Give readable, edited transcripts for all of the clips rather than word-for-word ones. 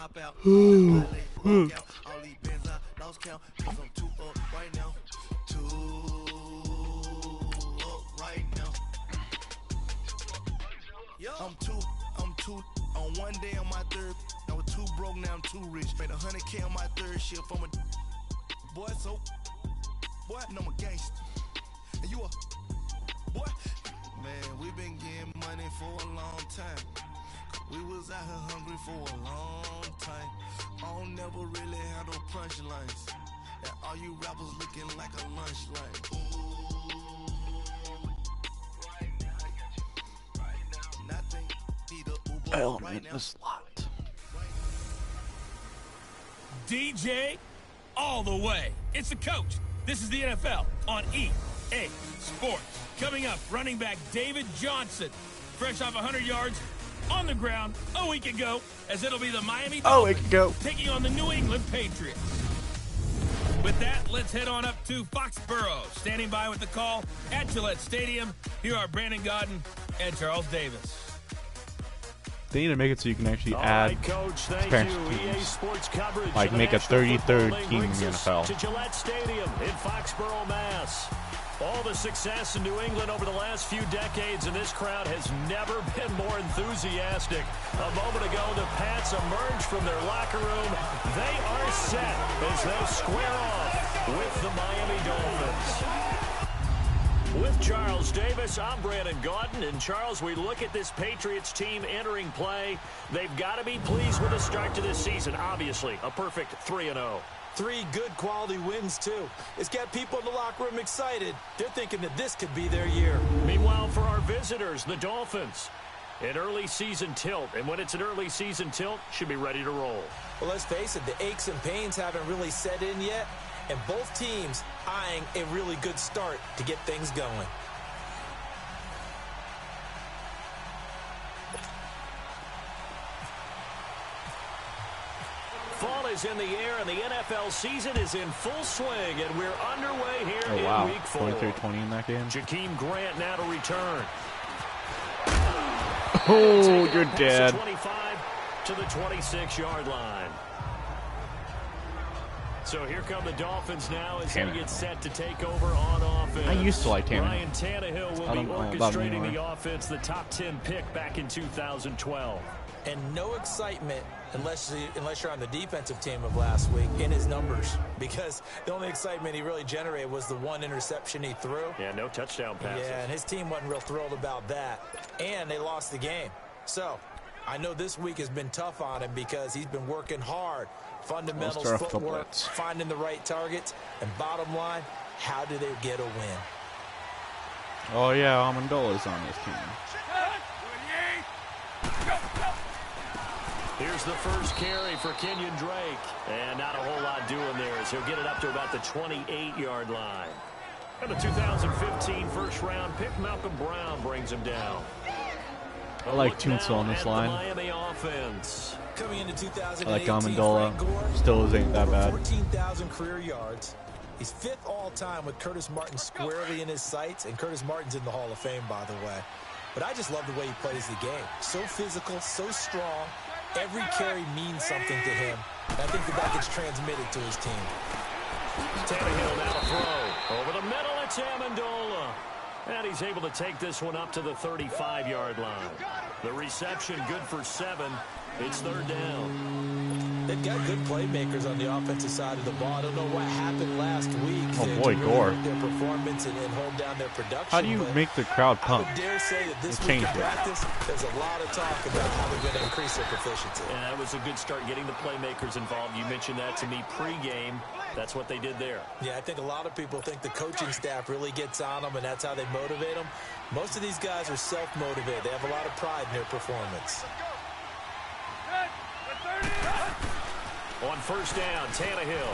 hop out. All these bands I lost count. Cause I'm too up right now. Too up right now. I'm too on one day on my third. I was too broke, now I'm too rich. Made 100K on my third shift. I'm a boy, so boy, and I'm a gangster. And you a boy. Man, we been getting money for a long time. We was out here hungry for a long time. I don't never really have no punchlines. And all you rappers looking like a lunch line. Element is locked. DJ all the way. It's the coach. This is the NFL on EA Sports. Coming up, running back David Johnson, fresh off 100 yards on the ground a week ago, as it'll be the Miami Dolphins taking on the New England Patriots. With that, let's head on up to Foxborough. Standing by with the call at Gillette Stadium, here are Brandon Godden and Charles Davis. They need to make it so you can actually add expansion teams, like make a 33rd team in the NFL. To Gillette Stadium in Foxborough, Mass. All the success in New England over the last few decades, and this crowd has never been more enthusiastic. A moment ago, the Pats emerged from their locker room. They are set as they square off with the Miami Dolphins. With Charles Davis, I'm Brandon Gaudin. And Charles, we look at this Patriots team entering play. They've got to be pleased with the start to this season. Obviously, a perfect 3-0. 3 good quality wins, too. It's got people in the locker room excited. They're thinking that this could be their year. Meanwhile, for our visitors, the Dolphins, an early season tilt. And when it's an early season tilt, should be ready to roll. Well, let's face it, the aches and pains haven't really set in yet. And both teams eyeing a really good start to get things going. Fall is in the air, and the NFL season is in full swing, and we're underway here in Week 4. 23-20 in that game. Jakeem Grant now to return. Oh, you're dead. 25 to the 26-yard line. So here come the Dolphins now as they get set to take over on offense. I used to like Tannehill. Ryan Tannehill will be orchestrating the offense, the top 10 pick back in 2012. And no excitement unless you're on the defensive team of last week in his numbers, because the only excitement he really generated was the one interception he threw. Yeah, no touchdown passes. Yeah, and his team wasn't real thrilled about that. And they lost the game. So I know this week has been tough on him because he's been working hard. Fundamentals, footwork, finding the right targets, and bottom line, how do they get a win? Oh, yeah, Amendola's on this team. Here's the first carry for Kenyon Drake. And not a whole lot doing there as he'll get it up to about the 28-yard line. And the 2015 first-round pick, Malcolm Brown, brings him down. I like Tunsil on this line. Miami offense. Coming into 2018, I like Amendola. Still ain't that bad. 14,000 career yards. He's 5th all-time with Curtis Martin squarely in his sights, and Curtis Martin's in the Hall of Fame, by the way. But I just love the way he plays the game. So physical, so strong. Every carry means something to him. And I think that gets transmitted to his team. Tannehill now to throw. Over the middle, it's Amendola. And he's able to take this one up to the 35-yard line. The reception good for 7. It's 3rd down. They've got good playmakers on the offensive side of the ball. I don't know what happened last week. Oh, boy, Gore. Their performance and hold down their production. How do you make the crowd pump? I would dare say that this week in practice, there's a lot of talk about how they're going to increase their proficiency. And that was a good start, getting the playmakers involved. You mentioned that to me pregame. That's what they did there. Yeah, I think a lot of people think the coaching staff really gets on them, and that's how they motivate them. Most of these guys are self-motivated. They have a lot of pride in their performance. On first down, Tannehill.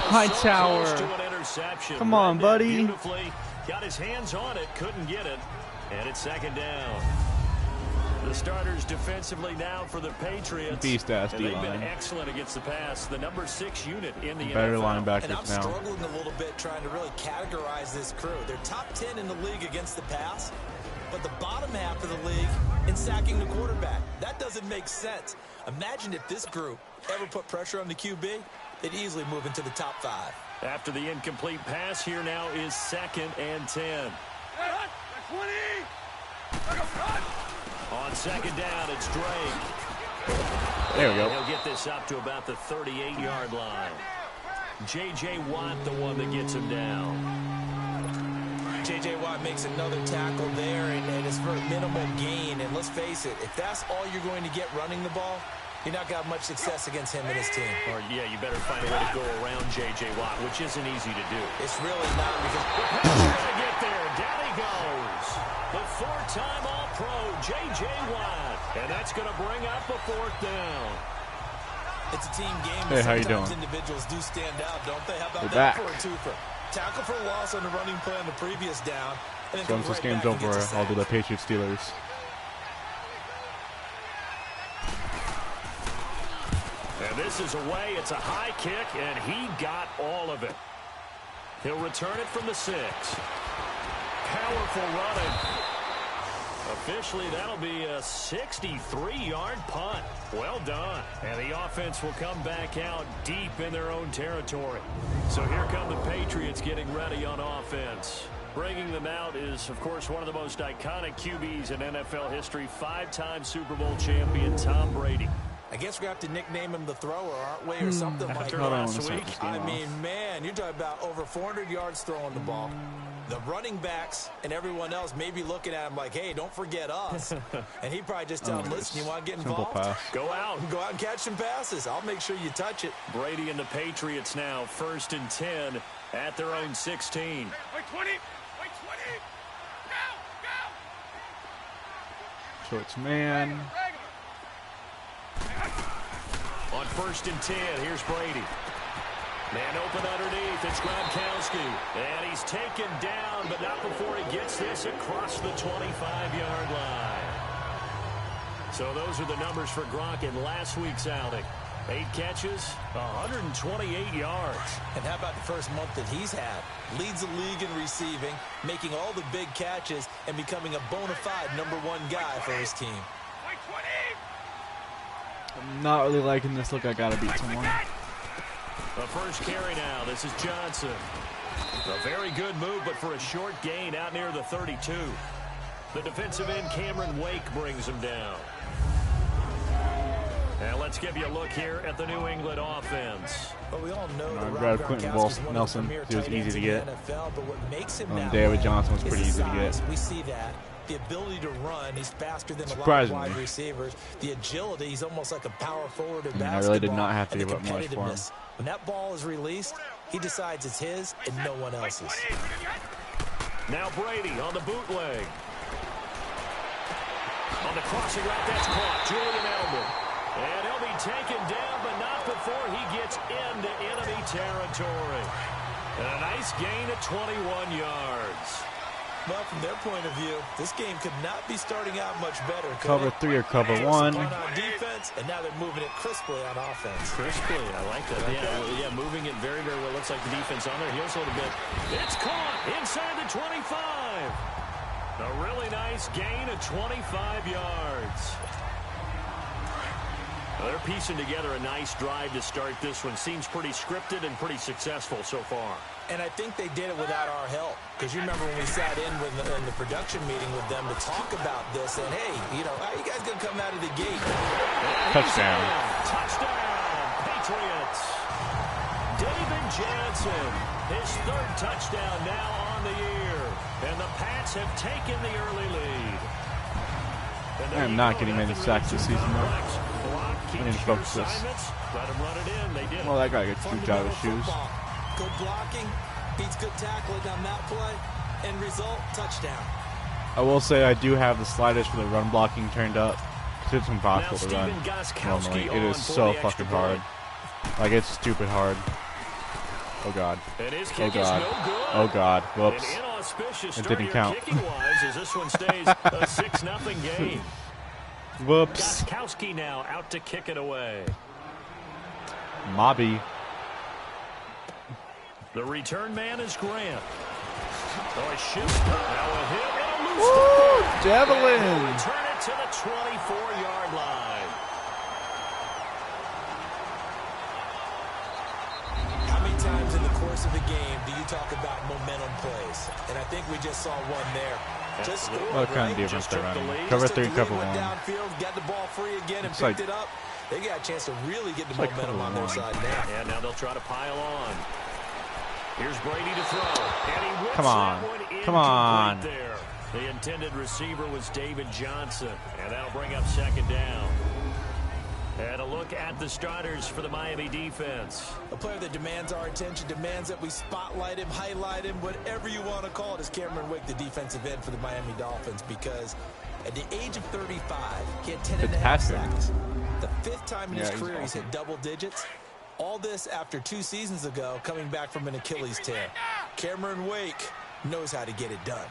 Hightower. To an interception. Come on, buddy. Beautifully. Got his hands on it, couldn't get it. And it's 2nd down. The starters defensively now for the Patriots. Beast-ass D-line. They've been D-line. excellent against the pass. The number 6 unit in the Better NFL. linebackers and I'm now. struggling a little bit trying to really categorize this crew. They're top 10 in the league against the pass, but the bottom half of the league in sacking the quarterback. That doesn't make sense. Imagine if this group ever put pressure on the QB, they'd easily move into the top 5. After the incomplete pass, here now is 2nd and 10. On 2nd down, it's Drake. There we go. He'll get this up to about the 38-yard line. J.J. Watt, the one that gets him down. J.J. Watt makes another tackle there, and it's for minimal gain. And let's face it, if that's all you're going to get running the ball, you're not going to have much success against him and his team. Or, yeah, you better find a way to go around J.J. Watt, which isn't easy to do. It's really not, because to get there, down he goes. The 4-time All-Pro, J.J. Watt. And that's going to bring up a 4th down. It's a team game. Hey, how you doing? Individuals do stand out, don't they? How about We're that back. for a twofer? Tackle for a loss on the running play on the previous down. And then So once this game's over, I'll do the Patriots Steelers. And this is away. It's a high kick, and he got all of it. He'll return it from the 6. Powerful running. Officially, that'll be a 63-yard punt. Well done. And the offense will come back out deep in their own territory. So here come the Patriots getting ready on offense. Bringing them out is, of course, one of the most iconic QBs in NFL history, 5-time Super Bowl champion Tom Brady. I guess we're going to have to nickname him the thrower, aren't we, or something like After that. last week. I mean, man, you're talking about over 400 yards throwing the ball. The running backs and everyone else may be looking at him like, hey, don't forget us. And he probably just tell him, listen, you want to get involved? Pass. Go out. Go out and catch some passes. I'll make sure you touch it. Brady and the Patriots now 1st and 10 at their own 16. Wait 20. Wait 20. Go. So it's man. On 1st and 10, here's Brady. Man open underneath, it's Gronkowski. And he's taken down, but not before he gets this across the 25-yard line. So those are the numbers for Gronk in last week's outing. 8 catches, 128 yards. And how about the first month that he's had? Leads the league in receiving, making all the big catches, and becoming a bona fide #1 guy for his team. I'm not really liking this look. I gotta beat someone. The first carry now. This is Johnson. A very good move, but for a short gain out near the 32. The defensive end, Cameron Wake, brings him down. And let's give you a look here at the New England offense. But we all know I grabbed Quentin Nelson. He was easy to get. NFL, but what makes him David Johnson was pretty easy to get. We see that. The ability to run, he's faster than a lot of wide receivers. The agility, he's almost like a power forward in basketball. I really did not have to give up much for him. When that ball is released, he decides it's his and no one else's. Now Brady on the bootleg. On the crossing route, that's caught. Julian Edelman. And he'll be taken down, but not before he gets into enemy territory. And a nice gain of 21 yards. Well, from their point of view, this game could not be starting out much better. Cover 3 or cover 1. On defense, and now they're moving it crisply on offense. Crisply, I like that. Yeah, moving it very, very well. Looks like the defense on their heels a little bit. It's caught inside the 25. A really nice gain of 25 yards. Well, they're piecing together a nice drive to start this one. Seems pretty scripted and pretty successful so far. And I think they did it without our help. Because you remember when we sat in the production meeting with them to talk about this. And, hey, you know, how are you guys going to come out of the gate? Touchdown. Touchdown, Patriots. David Johnson, his 3rd touchdown now on the year. And the Pats have taken the early lead. I am not getting many sacks this season, though. I need to focus this. Let him run it in. They did. Well, that guy gets 2 out of his shoes. Good blocking, beats good tackling on that play, and result, touchdown. I will say I do have the sliders for the run blocking turned up. It's impossible to run normally. It is so fucking hard. Like, it's stupid hard. Oh, God. Oh, God. Oh, God. Whoops. It didn't count. As this one stays a 6-0 game. Whoops. Gostkowski now out to kick it away. Mobby. The return man is Grant. Oh, a shift. Now a hit and a loose. Javelin. Return it to the 24-yard line. course of the game do you talk about momentum plays? And I think we just saw one there. Just scored, what kind of right? defense they're running? Cover 3, cover 1. Downfield, got the ball free again and It's picked like, it up. They got a chance to really get the like momentum on their side now. And now they'll try to pile on. Here's Brady to throw. And he whips come on. that one Come on. there. The intended receiver was David Johnson. And that'll bring up second down. And a look at the starters for the Miami defense. A player that demands our attention, demands that we spotlight him, highlight him, whatever you want to call it, is Cameron Wake, the defensive end for the Miami Dolphins, because at the age of 35, he had 10.5 sacks. The 5th time in his career he's hit double digits. All this after 2 seasons ago, coming back from an Achilles tear. Cameron Wake knows how to get it done.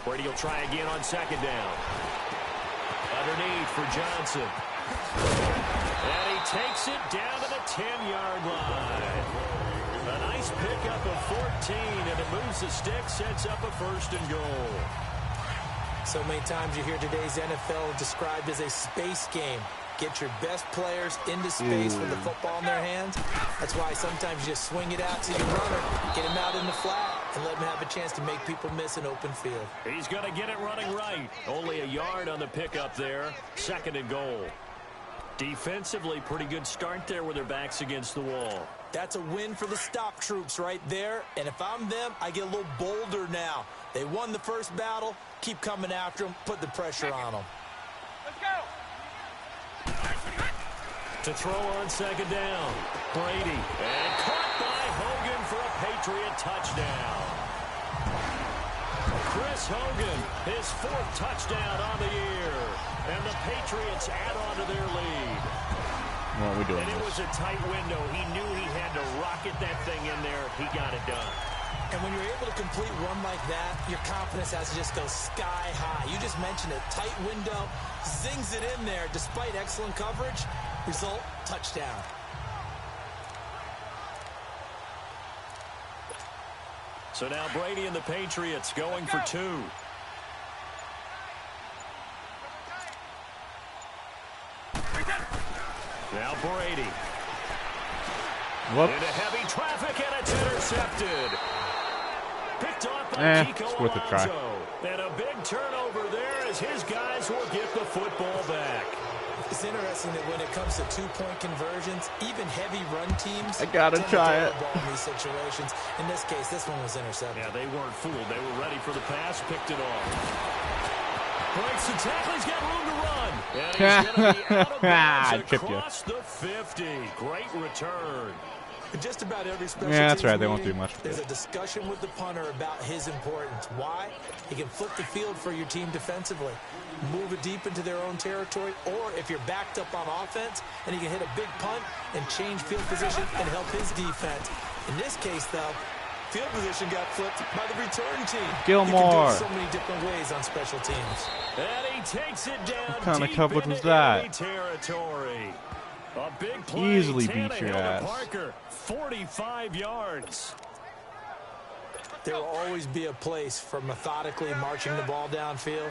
Brady will try again on second down. Underneath for Johnson. And he takes it down to the 10-yard line. A nice pickup of 14, and it moves the stick, sets up a 1st and goal. So many times you hear today's NFL described as a space game. Get your best players into space with the football in their hands. That's why sometimes you just swing it out to your runner, get him out in the flat, and let him have a chance to make people miss an open field. He's going to get it running right. Only a yard on the pickup there. 2nd and goal. Defensively, pretty good start there with their backs against the wall. That's a win for the stop troops right there. And if I'm them, I get a little bolder now. They won the first battle. Keep coming after them. Put the pressure on them. Let's go. To throw on second down. Brady. And caught by Hogan for a Patriot touchdown. Chris Hogan, his 4th touchdown on the year. And the Patriots add on to their lead. What are we doing? And it was a tight window. He knew he had to rocket that thing in there. He got it done. And when you're able to complete one like that, your confidence has to just go sky high. You just mentioned it. Tight window, zings it in there despite excellent coverage. Result, touchdown. So now Brady and the Patriots going for 2. Now Brady. Whoops. Into heavy traffic, and it's intercepted. Picked off by Kiko it's worth a try. Alonso. And a big turnover there as his guys will get the football back. It's interesting that when it comes to 2-point conversions, even heavy run teams I gotta try it. the ball in these situations. In this case, this one was intercepted. Yeah, they weren't fooled. They were ready for the pass, picked it off. Breaks the tackle, he's got room to run. And he's going to be out of bounds across the 50. Great return. Just about every special that's right. teams They won't meeting, do much. There's a discussion with the punter about his importance. Why? He can flip the field for your team defensively, move it deep into their own territory, or if you're backed up on offense, and he can hit a big punt and change field position and help his defense. In this case, though, field position got flipped by the return team. Gilmore. You can do it so many different ways on special teams. And he takes it down What kind of deep coverage was into that? enemy territory. A big play. Easily beat your Tannehill to ass. Parker, 45 yards. There will always be a place for methodically marching the ball downfield.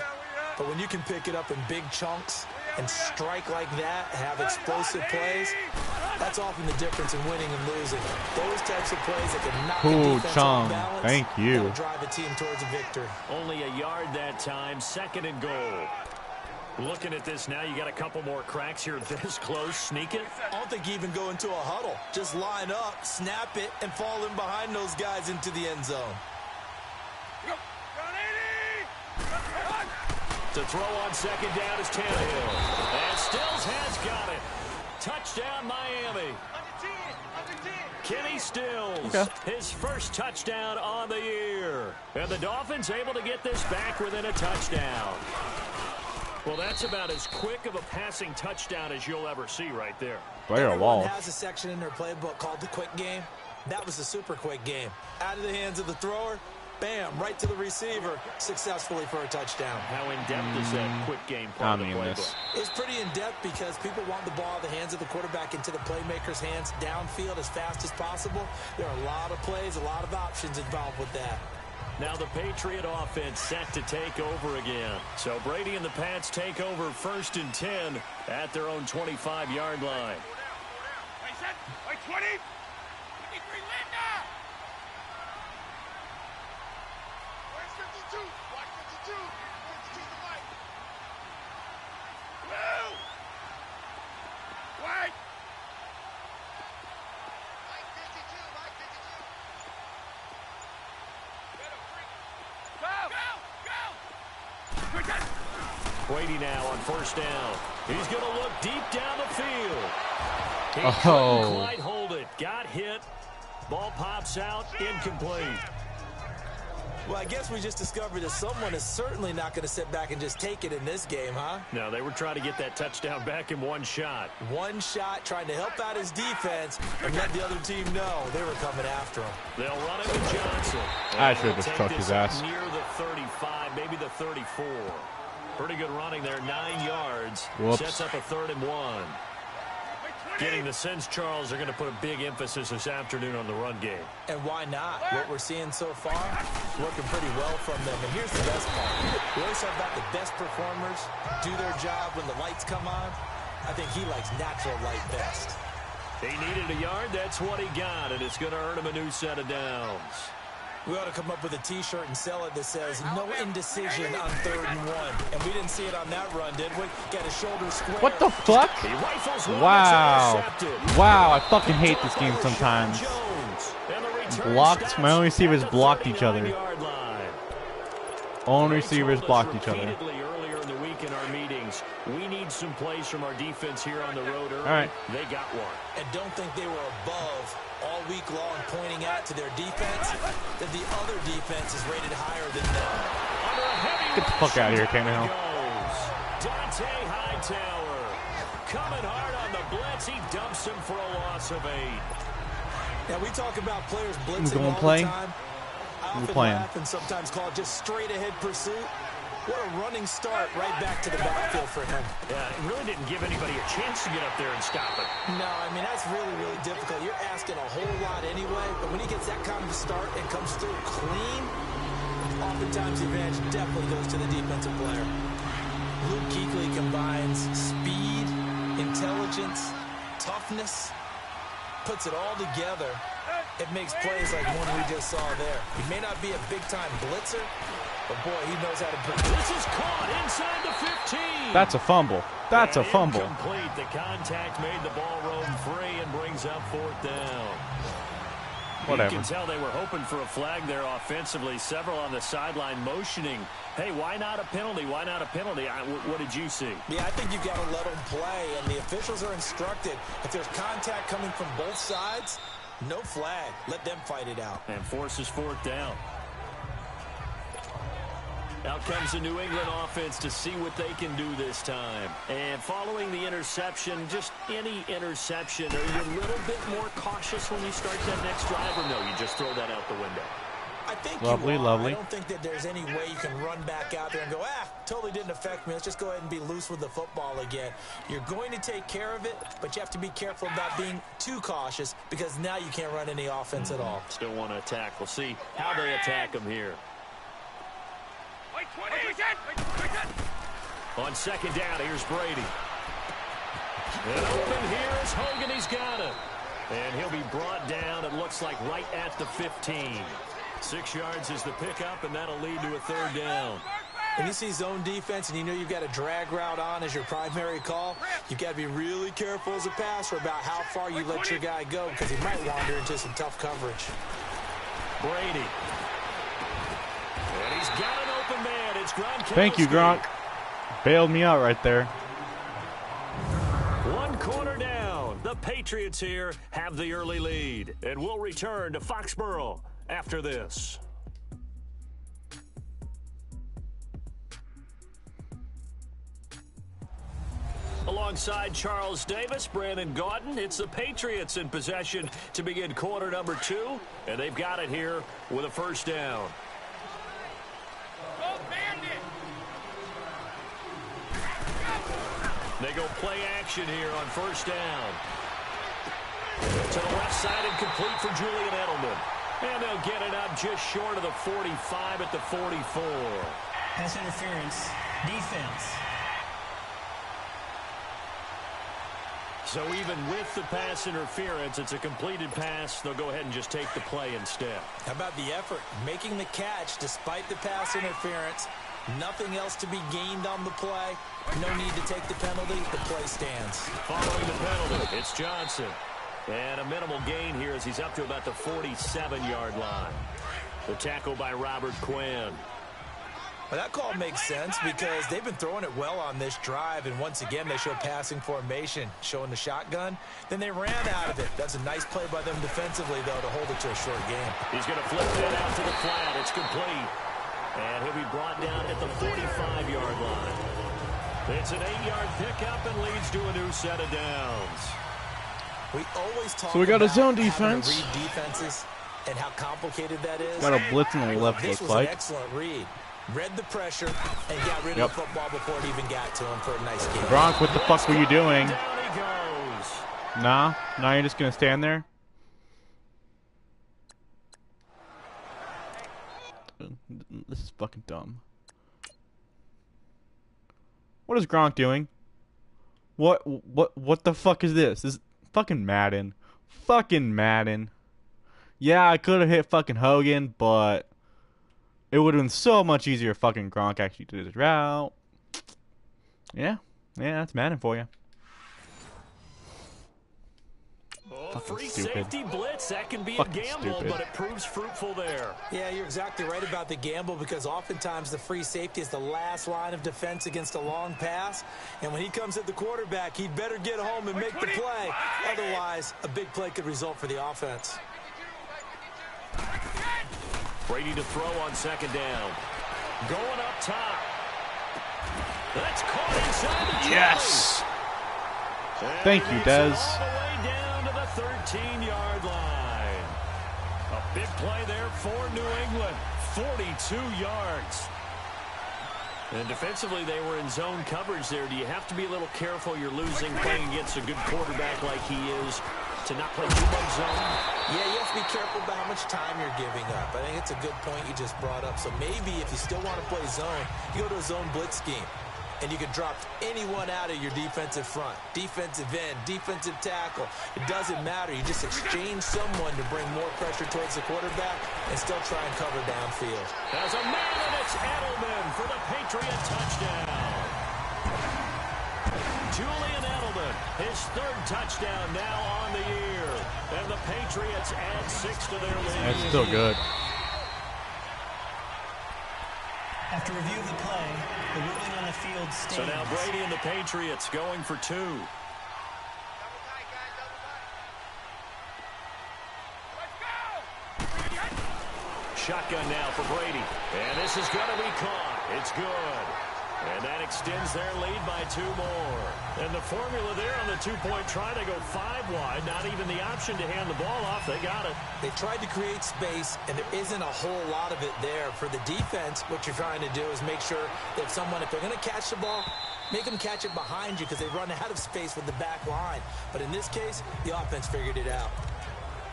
But when you can pick it up in big chunks and strike like that, have explosive plays, that's often the difference in winning and losing. Those types of plays that can knock a defense off balance, thank you. that'll drive a team towards a victory. Only a yard that time, 2nd and goal. Looking at this now, you got a couple more cracks here this close. Sneak it. I don't think you even go into a huddle. Just line up, snap it, and fall in behind those guys into the end zone. To throw on second down is Tannehill. And Stills has got it. Touchdown, Miami. Kenny Stills, his first touchdown on the year. And the Dolphins able to get this back within a touchdown. Well, that's about as quick of a passing touchdown as you'll ever see right there. Everyone has a section in their playbook called the quick game. That was a super quick game. Out of the hands of the thrower, bam, right to the receiver, successfully for a touchdown. How in-depth is that quick game part of the playbook? It's pretty in-depth because people want the ball out of the hands of the quarterback into the playmaker's hands downfield as fast as possible. There are a lot of plays, a lot of options involved with that. Now the Patriot offense set to take over again. So Brady and the Pats take over 1st and 10 at their own 25-yard line. Brady now on first down. He's going to look deep down the field. He couldn't quite hold it. Got hit. Ball pops out. Incomplete. Well, I guess we just discovered that someone is certainly not going to sit back and just take it in this game, huh? No, they were trying to get that touchdown back in one shot. One shot, trying to help out his defense and let the other team know they were coming after him. They'll run it with Johnson. I should have just trucked his ass. Near the 35, maybe the 34. Pretty good running there, 9 yards. Whoops. Sets up a 3rd and 1. Getting the sense, Charles, they're going to put a big emphasis this afternoon on the run game. And why not? What we're seeing so far, working pretty well from them. And here's the best part. We always talk about the best performers do their job when the lights come on. I think he likes natural light best. He needed a yard. That's what he got, and it's going to earn him a new set of downs. We ought to come up with a T-shirt and sell it that says, no indecision on 3rd and 1. And we didn't see it on that run, did we? Got his shoulders square. What the fuck? Wow. Wow, I fucking hate this game sometimes. Blocked. My own receivers blocked each other. Own receivers blocked each other. Earlier in the week in our meetings, we need some plays from our defense here on the road early. All right. They got one. And don't think they were above all week long pointing out to their defense that the other defense is rated higher than them. Get the fuck out of here, Tannehill. Dante Hightower coming hard on the blitz. He dumps him for a loss of 8. Now we talk about players blitzing all the time. I often laugh and sometimes call it just straight ahead pursuit. What a running start right back to the backfield for him. Yeah, it really didn't give anybody a chance to get up there and stop it. No, I mean, that's really, really difficult. You're asking a whole lot anyway, but when he gets that kind of a start and comes through clean, oftentimes the advantage definitely goes to the defensive player. Luke Kuechly combines speed, intelligence, toughness, puts it all together. It makes plays like one we just saw there. He may not be a big-time blitzer, but boy, he knows how to put this is caught inside the 15. That's a fumble. That's a fumble. Incomplete. The contact made the ball roam free and brings up 4th down. Whatever. You can tell they were hoping for a flag there offensively. Several on the sideline motioning. Hey, why not a penalty? Why not a penalty? What did you see? Yeah, I think you've got to let them play, and the officials are instructed. If there's contact coming from both sides, no flag. Let them fight it out. And forces 4th down. Out comes the New England offense to see what they can do this time. And following the interception, just any interception, are you a little bit more cautious when you start that next drive, or no, you just throw that out the window? I think lovely. I don't think that there's any way you can run back out there and go, totally didn't affect me. Let's just go ahead and be loose with the football again. You're going to take care of it, but you have to be careful about being too cautious because now you can't run any offense at all. Still want to attack. We'll see how they attack them here. On 2nd down, here's Brady. And open here is Hogan. He's got it. And he'll be brought down, it looks like, right at the 15. 6 yards is the pickup, and that'll lead to a 3rd down. When you see zone defense and you know you've got a drag route on as your primary call, you've got to be really careful as a passer about how far you let your guy go because he might wander into some tough coverage. Brady. And he's got an open man. It's Gronkowski. Thank you, Gronk. Bailed me out right there. One corner down. The Patriots here have the early lead. And we'll return to Foxborough after this. Alongside Charles Davis, Brandon Gaudin, it's the Patriots in possession to begin quarter number 2. And they've got it here with a 1st down. They go play action here on 1st down. To the left side and complete for Julian Edelman. And they'll get it up just short of the 45 at the 44. Pass interference. Defense. So even with the pass interference, it's a completed pass. They'll go ahead and just take the play instead. How about the effort? Making the catch despite the pass interference. Nothing else to be gained on the play. No need to take the penalty. The play stands. Following the penalty, it's Johnson. And a minimal gain here as he's up to about the 47-yard line. The tackle by Robert Quinn. Well, that call makes sense because they've been throwing it well on this drive, and once again they show passing formation, showing the shotgun. Then they ran out of it. That's a nice play by them defensively, though, to hold it to a short game. He's going to flip it out to the flat. It's complete. And he'll be brought down at the 45-yard line. It's an 8-yard pickup and leads to a new set of downs. We always talk so we got a zone defense. Read defenses and how complicated that is. Got a blitz on the left, this looks was like. An excellent read. Read the pressure and got rid of the football before it even got to him for a nice game. Gronk, what the fuck were you doing? Down he goes. Nah, now you're just gonna stand there. This is fucking dumb. What is Gronk doing? What the fuck is this? This is fucking Madden. Fucking Madden. Yeah, I could have hit fucking Hogan, but it would have been so much easier if fucking Gronk actually did his route. Yeah, that's Madden for you. Free safety blitz, that can be fucking a gamble, stupid. but it proves fruitful there. Yeah, you're exactly right about the gamble because oftentimes the free safety is the last line of defense against a long pass. And when he comes at the quarterback, he'd better get home and make the play. Otherwise, a big play could result for the offense. Brady to throw on second down. Going up top. That's caught inside the 20. Yes! Thank you, Dez. All the way down to the 13-yard line. A big play there for New England. 42 yards. And defensively, they were in zone coverage there. Do you have to be a little careful? You're losing playing against a good quarterback like he is to not play too much zone? Yeah, you have to be careful about how much time you're giving up. I think it's a good point you just brought up. So maybe if you still want to play zone, you go to a zone blitz scheme. And you can drop anyone out of your defensive front, defensive end, defensive tackle. It doesn't matter. You just exchange someone to bring more pressure towards the quarterback and still try and cover downfield. There's a man, and it's Edelman for the Patriot touchdown. Julian Edelman, his third touchdown now on the year. And the Patriots add 6 to their lead. That's still good. After review of the play, the ruling on the field stands. So now Brady and the Patriots going for 2. Shotgun now for Brady. And this is going to be caught. It's good. And that extends their lead by 2 more. And the formula there on the two-point try to go 5 wide. Not even the option to hand the ball off. They got it. They tried to create space, and there isn't a whole lot of it there. For the defense, what you're trying to do is make sure that if they're going to catch the ball, make them catch it behind you because they run out of space with the back line. But in this case, the offense figured it out.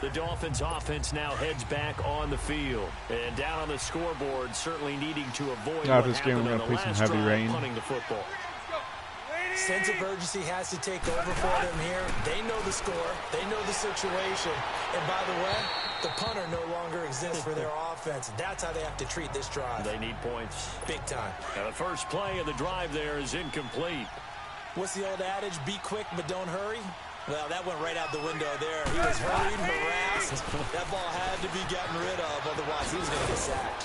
The Dolphins offense now heads back on the field. And down on the scoreboard, certainly needing to avoid Now what this game, happened we're on gonna the play some last heavy drive, rain. punting the football. Sense of urgency has to take over for them here. They know the score. They know the situation. And by the way, the punter no longer exists for their offense. That's how they have to treat this drive. They need points. Big time. Now the first play of the drive there is incomplete. What's the old adage? Be quick, but don't hurry. Well, that went right out the window there. He was hurried, harassed. That ball had to be gotten rid of, otherwise he was going to get sacked.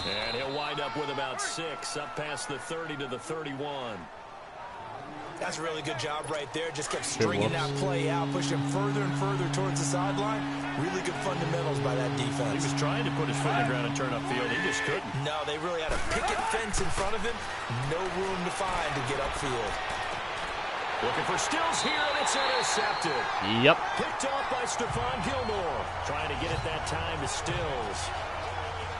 And he'll wind up with about 6, up past the 30 to the 31. That's a really good job right there. Just kept stringing that play out, pushing further and further towards the sideline. Really good fundamentals by that defense. He was trying to put his foot in the ground and turn upfield. He just couldn't. No, they really had a picket fence in front of him. No room to find to get upfield. Looking for Stills here, and it's intercepted. Yep. Picked off by Stephon Gilmore. Trying to get it that time to Stills.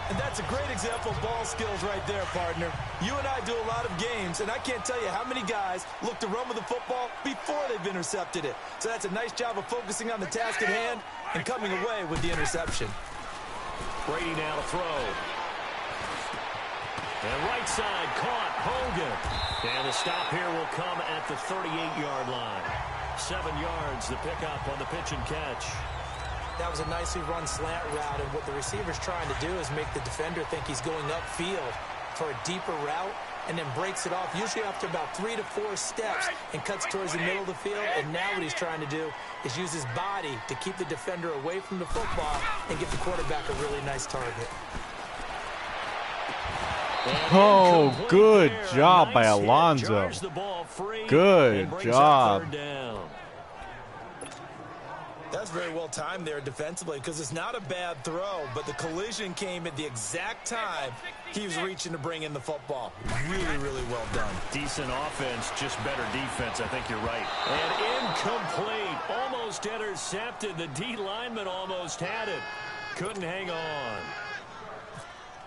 And that's a great example of ball skills right there, partner. You and I do a lot of games, and I can't tell you how many guys look to run with the football before they've intercepted it. So that's a nice job of focusing on the task at hand and coming away with the interception. Brady now to throw. And right side caught. Hogan. And the stop here will come at the 38-yard line. 7 yards, the pickup on the pitch and catch. That was a nicely run slant route, and what the receiver's trying to do is make the defender think he's going upfield for a deeper route, and then breaks it off, usually after about 3 to 4 steps, and cuts towards the middle of the field. And now what he's trying to do is use his body to keep the defender away from the football and give the quarterback a really nice target. Oh, good job by Alonzo. Good job. That's very well timed there defensively, because it's not a bad throw, but the collision came at the exact time he was reaching to bring in the football. Really, really well done. Decent offense, just better defense. I think you're right. And incomplete. Almost intercepted. The D lineman almost had it. Couldn't hang on.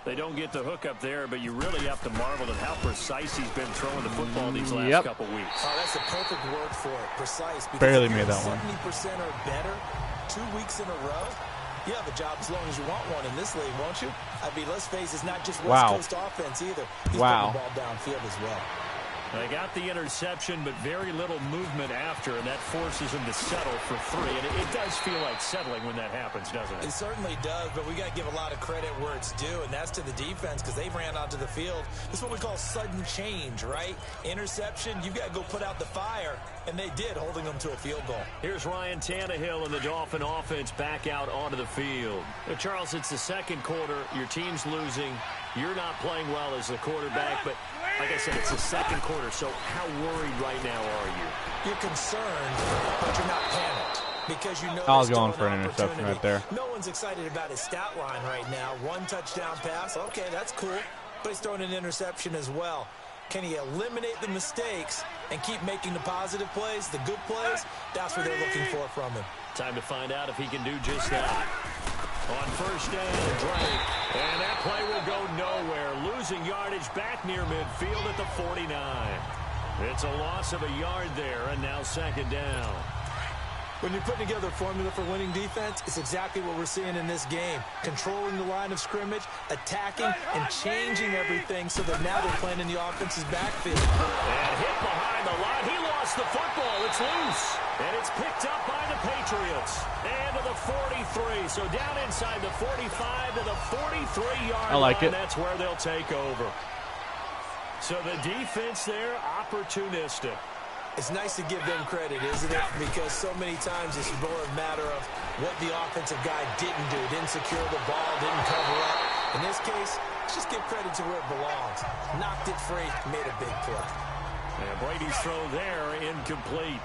They don't get the hook up there, but you really have to marvel at how precise he's been throwing the football these last couple weeks. Oh, that's the perfect word for it, precise. Barely made that one. 70% or better 2 weeks in a row. You have a job as long as you want one in this league, won't you? I mean, let's face it, it's not just West Coast offense either. He's putting the ball downfield as well. They got the interception, but very little movement after, and that forces him to settle for 3. And it does feel like settling when that happens, doesn't it? It certainly does, but we got to give a lot of credit where it's due, and that's to the defense, because they ran onto the field. This is what we call sudden change, right? Interception, you've got to go put out the fire, and they did, holding them to a field goal. Here's Ryan Tannehill and the Dolphin offense back out onto the field. Charles, it's the second quarter. Your team's losing. You're not playing well as the quarterback, but like I said, it's the second quarter, so how worried right now are you? You're concerned, but you're not panicked, because you know I was going for an interception right there. No one's excited about his stat line right now. 1 touchdown pass, okay, that's cool, but he's throwing an interception as well. Can he eliminate the mistakes and keep making the positive plays, the good plays? That's what they're looking for from him. Time to find out if he can do just that. On first down, Drake. And that play will go nowhere. Losing yardage back near midfield at the 49. It's a loss of a yard there, and now second down. When you're putting together a formula for winning defense, it's exactly what we're seeing in this game. Controlling the line of scrimmage, attacking, and changing everything so that now they're playing in the offense's backfield. And hit behind the line. He lost the football. It's loose. And it's picked up by the Patriots. And to the 43. So down inside the 45 to the 43-yard line. I like it. That's where they'll take over. So the defense there, opportunistic. It's nice to give them credit, isn't it? Because so many times it's more a matter of what the offensive guy didn't do. Didn't secure the ball, didn't cover up. In this case, just give credit to where it belongs. Knocked it free, made a big play. And Brady's throw there, incomplete.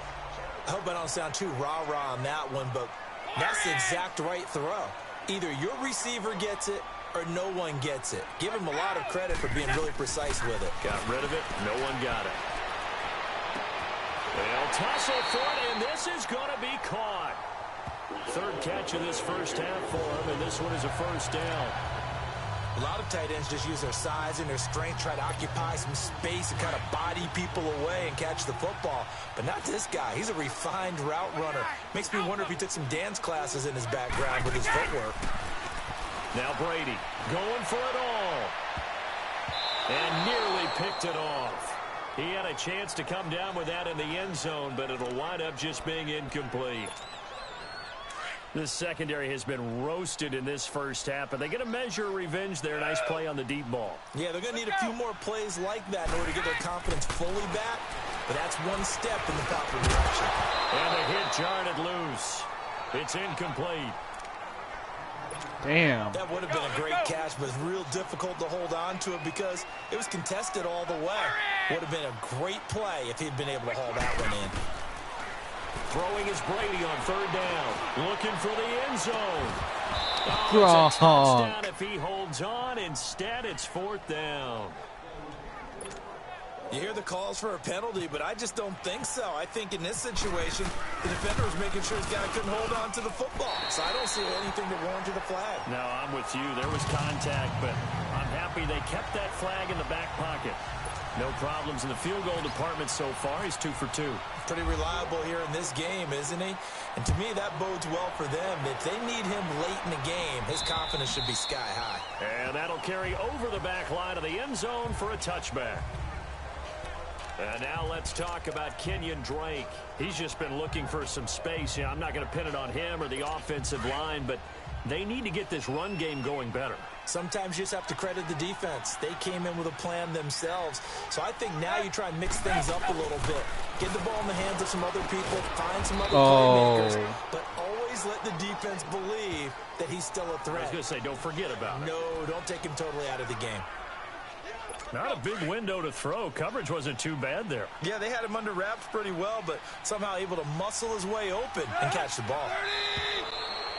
I hope I don't sound too rah-rah on that one, but that's the exact right throw. Either your receiver gets it or no one gets it. Give him a lot of credit for being really precise with it. Got rid of it. No one got it. They'll tussle for it, and this is going to be caught. Third catch of this first half for him, and this one is a first down. A lot of tight ends just use their size and their strength, try to occupy some space and kind of body people away and catch the football. But not this guy. He's a refined route runner. Makes me wonder if he took some dance classes in his background with his footwork. Now Brady going for it all. And nearly picked it off. He had a chance to come down with that in the end zone, but it'll wind up just being incomplete. This secondary has been roasted in this first half, but they get a measure of revenge there. Nice play on the deep ball. Yeah, they're going to need a few more plays like that in order to get their confidence fully back, but that's one step in the proper direction. And the hit jarred it loose. It's incomplete. Damn. That would have been a great catch, but it's real difficult to hold on to it because it was contested all the way. Would have been a great play if he'd been able to haul that one in. Throwing is Brady on third down. Looking for the end zone. Oh, it's a touchdown if he holds on. Instead, it's fourth down. You hear the calls for a penalty, but I just don't think so. I think in this situation, the defender was making sure his guy couldn't hold on to the football. So I don't see anything that warranted a flag. No, I'm with you. There was contact, but I'm happy they kept that flag in the back pocket. No problems in the field goal department so far. He's 2 for 2. Pretty reliable here in this game, isn't he? And to me, that bodes well for them. If they need him late in the game, his confidence should be sky high. And that'll carry over the back line of the end zone for a touchback. And now let's talk about Kenyon Drake. He's just been looking for some space. I'm not going to pin it on him or the offensive line, but they need to get this run game going better. Sometimes you just have to credit the defense. They came in with a plan themselves. So I think now you try and mix things up a little bit. Get the ball in the hands of some other people, find some other playmakers, but always let the defense believe that he's still a threat. I was going to say, don't forget about it. No, don't take him totally out of the game. Not a big window to throw. Coverage wasn't too bad there. Yeah, they had him under wraps pretty well, but somehow able to muscle his way open and catch the ball.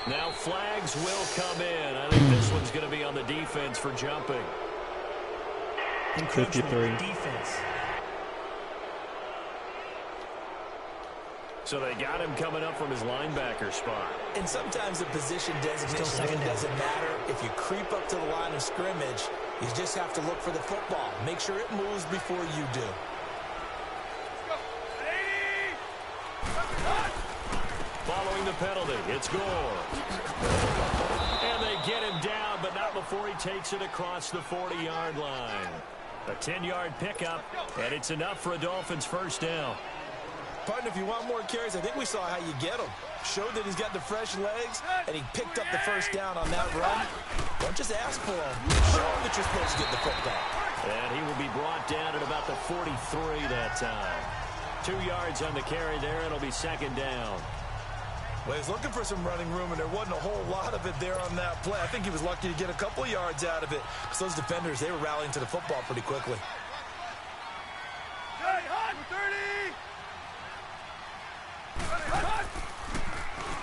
Now flags will come in. I think this one's going to be on the defense for jumping. 53. Defense. So they got him coming up from his linebacker spot. And sometimes the position designation doesn't matter. If you creep up to the line of scrimmage, you just have to look for the football. Make sure it moves before you do. Following the penalty, it's Gore. And they get him down, but not before he takes it across the 40-yard line. A 10-yard pickup, and it's enough for a Dolphins first down. Partner, if you want more carries, I think we saw how you get him. Showed that he's got the fresh legs, and he picked up the first down on that run. Don't just ask for him. Show him that you're supposed to get the football. And he will be brought down at about the 43 that time. 2 yards on the carry there. It'll be second down. Well, he's looking for some running room, and there wasn't a whole lot of it there on that play. I think he was lucky to get a couple yards out of it, because those defenders, they were rallying to the football pretty quickly.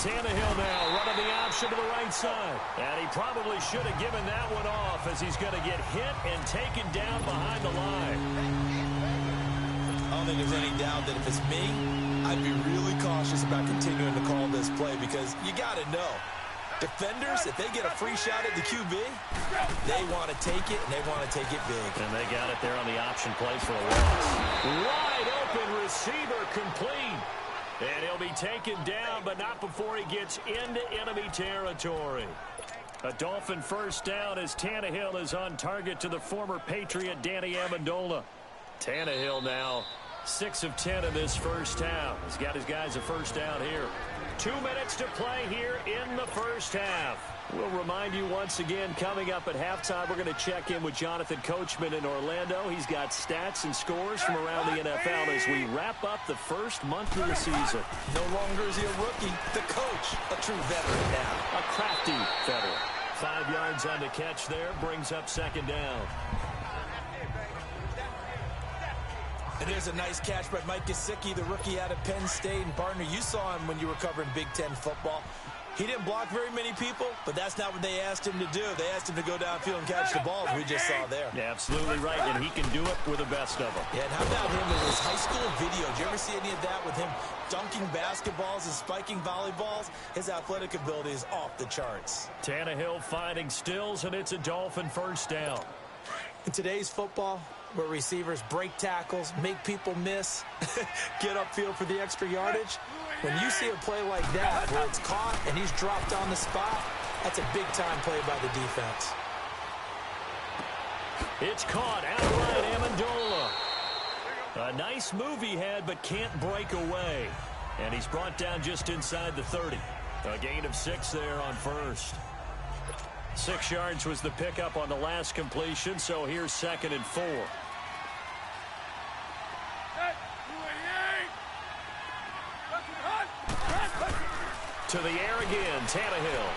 Tannehill now running the option to the right side. And he probably should have given that one off, as he's going to get hit and taken down behind the line. I don't think there's any doubt that if it's me, I'd be really cautious about continuing to call this play, because you got to know, defenders, if they get a free shot at the QB, they want to take it, and they want to take it big. And they got it there on the option play for a loss. Wide open receiver complete. And he'll be taken down, but not before he gets into enemy territory. A Dolphin first down as Tannehill is on target to the former Patriot Danny Amendola. Tannehill now 6 of 10 in this first half. He's got his guys a first down here. 2 minutes to play here in the first half. We'll remind you once again, coming up at halftime, we're going to check in with Jonathan Coachman in Orlando. He's got stats and scores from around the NFL as we wrap up the first month of the season. No longer is he a rookie, the coach, a true veteran now. A crafty veteran. 5 yards on the catch there, brings up second down. And there's a nice catch by Mike Gesicki, the rookie out of Penn State. And partner, you saw him when you were covering Big Ten football. He didn't block very many people, but that's not what they asked him to do. They asked him to go downfield and catch the ball, as we just saw there. Yeah, absolutely right, and he can do it with the best of them. Yeah, and how about him in his high school video? Did you ever see any of that with him dunking basketballs and spiking volleyballs? His athletic ability is off the charts. Tannehill finding Stills, and it's a Dolphin first down. In today's football, where receivers break tackles, make people miss, get upfield for the extra yardage, when you see a play like that where it's caught and he's dropped on the spot, that's a big-time play by the defense. It's caught outright, Amendola. A nice move he had, but can't break away. And he's brought down just inside the 30. A gain of 6 there on first. 6 yards was the pickup on the last completion, so here's 2nd and 4. To the air again, Tannehill.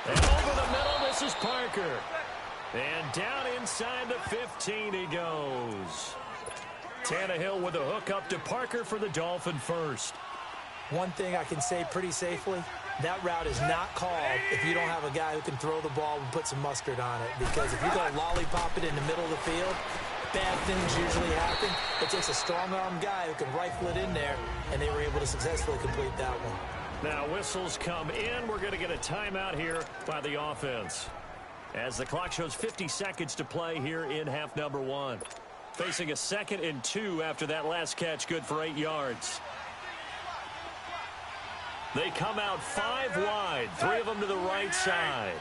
And over the middle, this is Parker. And down inside the 15 he goes. Tannehill with a hook up to Parker for the Dolphin first. One thing I can say pretty safely, that route is not called if you don't have a guy who can throw the ball and put some mustard on it. Because if you go lollipop it in the middle of the field, bad things usually happen. It takes a strong-arm guy who can rifle it in there, and they were able to successfully complete that one. Now whistles come in. We're going to get a timeout here by the offense. As the clock shows 50 seconds to play here in half number 1. Facing a 2nd and 2 after that last catch, good for 8 yards. They come out 5 wide, 3 of them to the right side.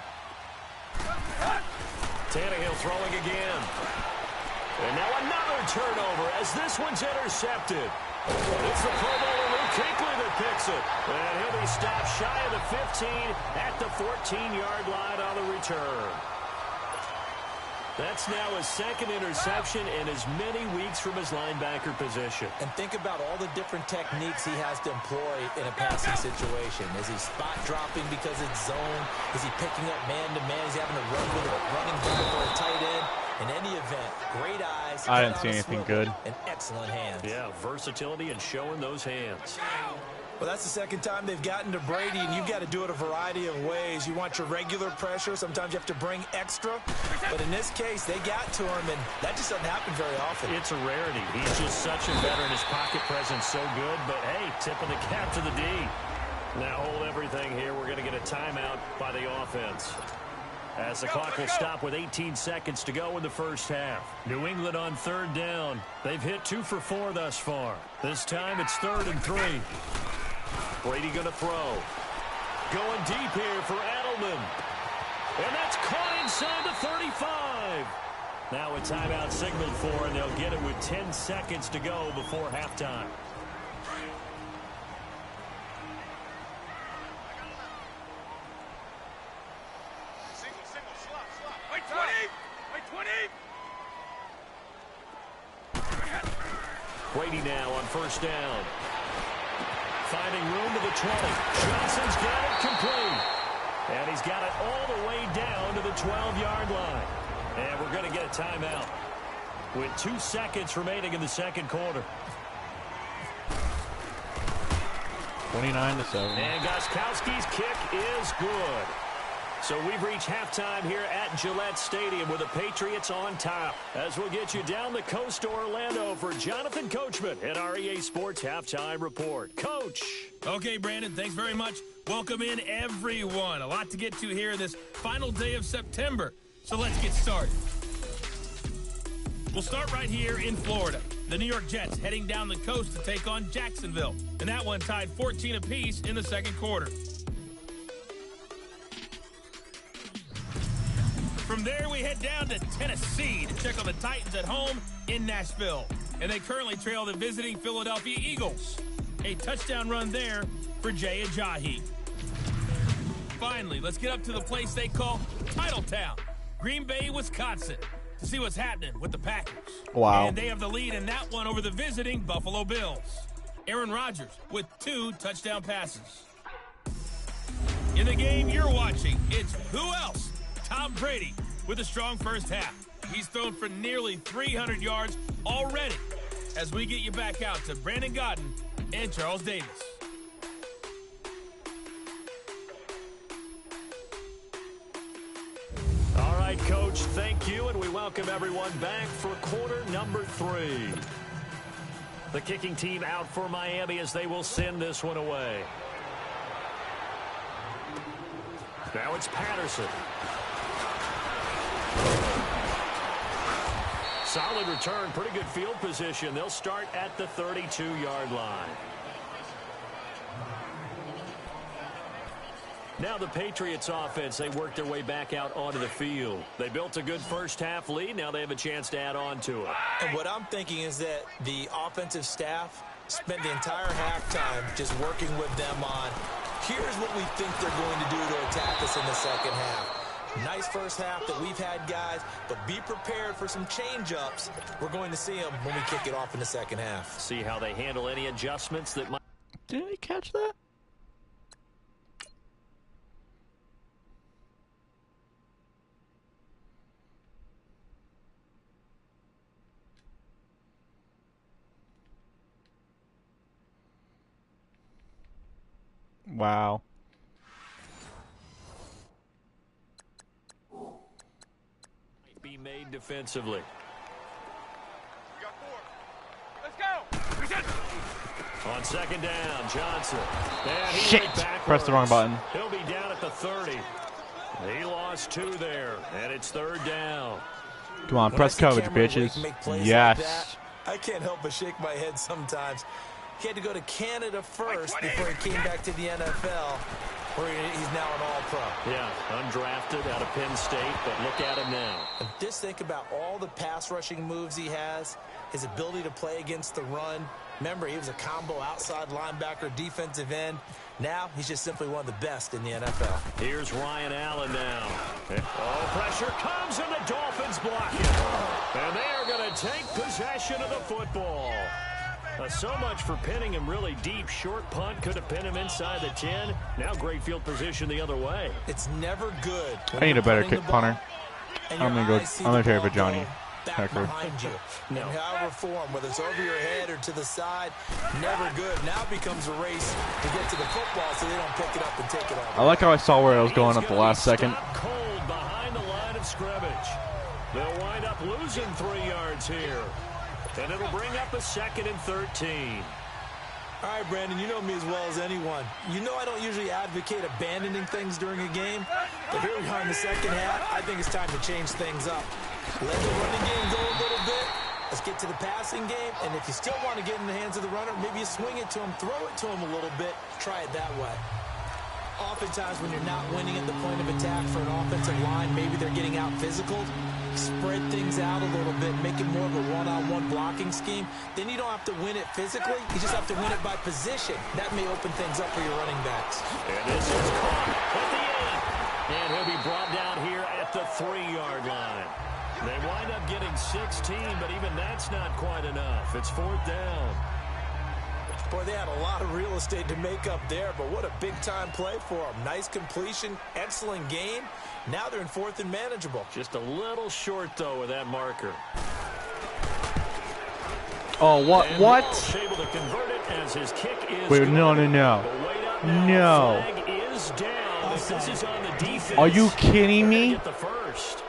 Tannehill throwing again. And now another turnover as this one's intercepted. It's the Pro Bowler Luke Kuechly that picks it. And he'll be stopped shy of the 15 at the 14-yard line on the return. That's now his second interception in as many weeks from his linebacker position. And think about all the different techniques he has to employ in a passing situation. Is he spot dropping because it's zone? Is he picking up man-to-man? Is he having to run with a running back or a tight end? In any event, great eyes. I didn't see anything good. And excellent hands. Yeah, versatility and showing those hands. Well, that's the second time they've gotten to Brady, and you've got to do it a variety of ways. You want your regular pressure. Sometimes you have to bring extra. But in this case, they got to him, and that just doesn't happen very often. It's a rarity. He's just such a veteran. His pocket presence so good. But, hey, tipping the cap to the D. Now hold everything here. We're going to get a timeout by the offense. As the clock will stop with 18 seconds to go in the first half. New England on third down. They've hit 2 for 4 thus far. This time it's 3rd and 3. Brady going to throw. Going deep here for Edelman. And that's caught inside the 35. Now a timeout signaled for, and they'll get it with 10 seconds to go before halftime. Brady now on first down. Finding room to the 20. Johnson's got it complete. And he's got it all the way down to the 12-yard line. And we're going to get a timeout with 2 seconds remaining in the second quarter. 29-7. And Gostkowski's kick is good. So we've reached halftime here at Gillette Stadium with the Patriots on top. As we'll get you down the coast to Orlando for Jonathan Coachman at our EA Sports Halftime Report. Coach. Okay, Brandon, thanks very much. Welcome in, everyone. A lot to get to here this final day of September. So let's get started. We'll start right here in Florida. The New York Jets heading down the coast to take on Jacksonville. And that one tied 14 apiece in the second quarter. From there, we head down to Tennessee to check on the Titans at home in Nashville. And they currently trail the visiting Philadelphia Eagles. A touchdown run there for Jay Ajayi. Finally, let's get up to the place they call Titletown, Green Bay, Wisconsin, to see what's happening with the Packers. Wow. And they have the lead in that one over the visiting Buffalo Bills. Aaron Rodgers with 2 touchdown passes. In the game you're watching, it's who else? Tom Brady with a strong first half. He's thrown for nearly 300 yards already as we get you back out to Brandon Godden and Charles Davis. All right, Coach, thank you, and we welcome everyone back for quarter number 3. The kicking team out for Miami as they will send this one away. Now it's Patterson. Solid return, pretty good field position. They'll start at the 32-yard line. Now the Patriots offense, they work their way back out onto the field. They built a good first half lead. Now they have a chance to add on to it. And what I'm thinking is that the offensive staff spent the entire halftime just working with them on, here's what we think they're going to do to attack us in the second half. Nice first half that we've had, guys, but be prepared for some change-ups. We're going to see them when we kick it off in the second half. See how they handle any adjustments that might... Didn't he catch that? Wow. Be made defensively. On second down, Johnson. Shit! Pressed the wrong button. He'll be down at the 30. He lost 2 there, and it's 3rd down. Come on, press coverage, bitches. Yes. I can't help but shake my head sometimes. He had to go to Canada first before he came back to the NFL. where he's now an all-pro. Yeah, undrafted out of Penn State, but look at him now. And just think about all the pass rushing moves he has, his ability to play against the run. Remember, he was a combo outside linebacker, defensive end. Now, he's just simply one of the best in the NFL. Here's Ryan Allen now. Oh, pressure comes, and the Dolphins block it. And they are going to take possession of the football. So much for pinning him really deep. Short punt could have pinned him inside the 10. Now great field position the other way. It's never good. I need a better kick punter. I'm gonna trade for Johnny back behind you. No. And however form, whether it's over your head or to the side, never good. Now it becomes a race to get to the football so they don't pick it up and take it off. I like how I saw where I was going at the last second. Cold behind the line of scrimmage. They'll wind up losing 3 yards here. And it'll bring up a 2nd and 13. All right, Brandon, you know me as well as anyone. You know I don't usually advocate abandoning things during a game, but here we are in the second half. I think it's time to change things up. Let the running game go a little bit. Let's get to the passing game, and if you still want to get in the hands of the runner, maybe you swing it to him, throw it to him a little bit, try it that way. Oftentimes when you're not winning at the point of attack for an offensive line, maybe they're getting out physical. Spread things out a little bit, make it more of a one-on-one blocking scheme. Then you don't have to win it physically. You just have to win it by position. That may open things up for your running backs. And this is caught at the 8. And he'll be brought down here at the 3-yard line. They wind up getting 16, but even that's not quite enough. It's 4th down. Boy, they had a lot of real estate to make up there, but what a big-time play for them. Nice completion, excellent game. Now they're in 4th and manageable. Just a little short, though, with that marker. Oh, what? And what? Able to convert it as his kick is Wait, good. no. No. Flag is down. This is on the defense. Are you kidding me? Get the first.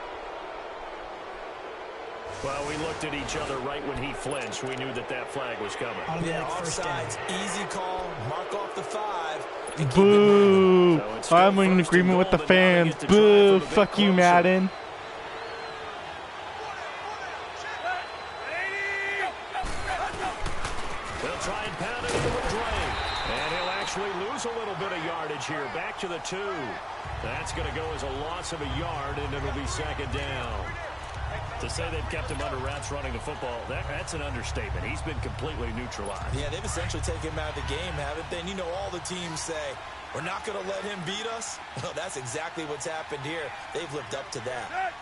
Well, we looked at each other right when he flinched. We knew that flag was coming. Yeah, offsides, easy call, mark off the 5. Boo! So I'm in agreement with the fans. Boo! Fuck you, Madden. They'll try and pound it into a drain. And he'll actually lose a little bit of yardage here. Back to the 2. That's going to go as a loss of a yard, and it'll be 2nd down. To say they've kept him under wraps running the football, that's an understatement. He's been completely neutralized. Yeah, they've essentially taken him out of the game, haven't they? And you know all the teams say, we're not going to let him beat us. Well, that's exactly what's happened here. They've lived up to that.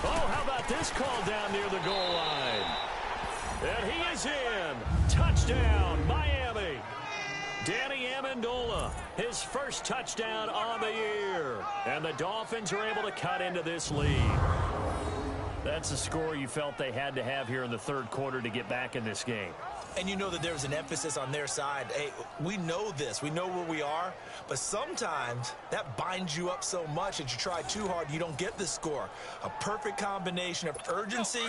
Oh, how about this call down near the goal line? And he is in. Touchdown, Miami. Danny Amendola, his first touchdown on the year. And the Dolphins are able to cut into this lead. That's the score you felt they had to have here in the 3rd quarter to get back in this game. And you know that there's an emphasis on their side. Hey, we know this. We know where we are. But sometimes that binds you up so much that you try too hard, you don't get the score. A perfect combination of urgency,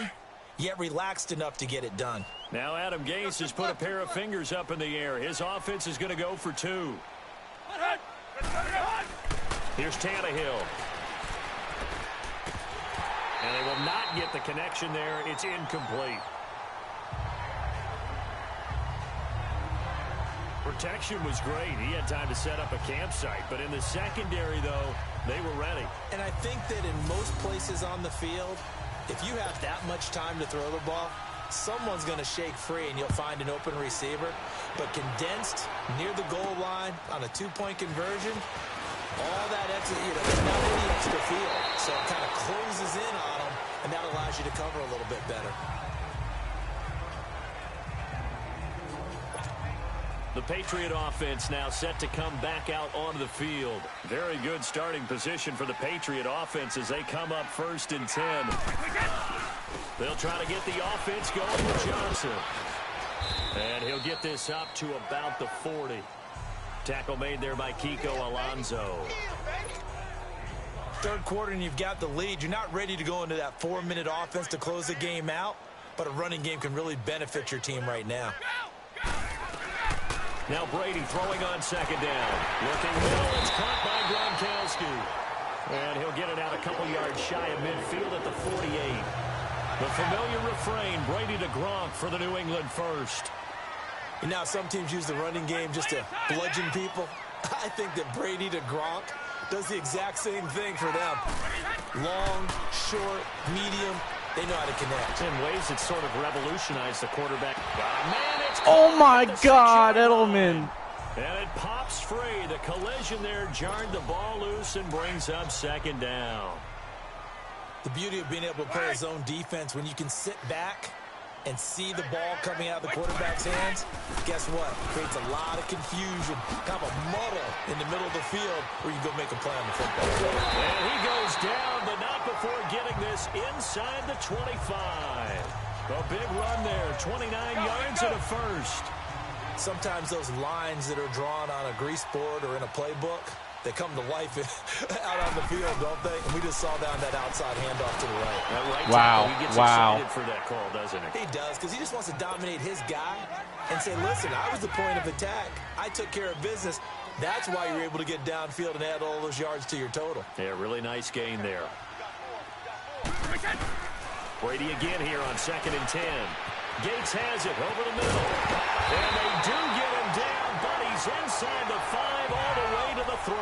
yet relaxed enough to get it done. Now Adam Gase has put a pair of fingers up in the air. His offense is going to go for 2. Here's Tannehill. And they will not get the connection there. It's incomplete. Protection was great. He had time to set up a campsite. But in the secondary, though, they were ready. And I think that in most places on the field, if you have that much time to throw the ball, someone's going to shake free and you'll find an open receiver. But condensed near the goal line on a 2-point conversion, all that extra, there's not any extra field. So it kind of closes in on them, and that allows you to cover a little bit better. The Patriot offense now set to come back out onto the field. Very good starting position for the Patriot offense as they come up 1st and 10. They'll try to get the offense going with Johnson. And he'll get this up to about the 40. Tackle made there by Kiko Alonso. 3rd quarter and you've got the lead. You're not ready to go into that 4-minute offense to close the game out, but a running game can really benefit your team right now. Now Brady throwing on 2nd down. Looking middle. It's caught by Gronkowski. And he'll get it out a couple yards shy of midfield at the 48. The familiar refrain, Brady to Gronk for the New England first. You know, some teams use the running game just to bludgeon people. I think that Brady to Gronk does the exact same thing for them. Long, short, medium, they know how to connect. In ways that sort of revolutionized the quarterback. Oh my God, Edelman. And it pops free. The collision there jarred the ball loose and brings up second down. The beauty of being able to play his own defense when you can sit back and see the ball coming out of the quarterback's hands, guess what? It creates a lot of confusion, kind of a muddle in the middle of the field where you go make a play on the football field. And he goes down, but not before getting this inside the 25. A big run there, 29 yards and a first. Sometimes those lines that are drawn on a grease board or in a playbook, they come to life out on the field, don't they? And we just saw down that outside handoff to the right. Wow. He gets excited for that call, doesn't he? He does, because he just wants to dominate his guy and say, listen, I was the point of attack. I took care of business. That's why you're able to get downfield and add all those yards to your total. Yeah, really nice gain there. Brady again here on 2nd and 10. Gates has it over the middle. And they do get him down, but he's inside the 5 all the way to the 3.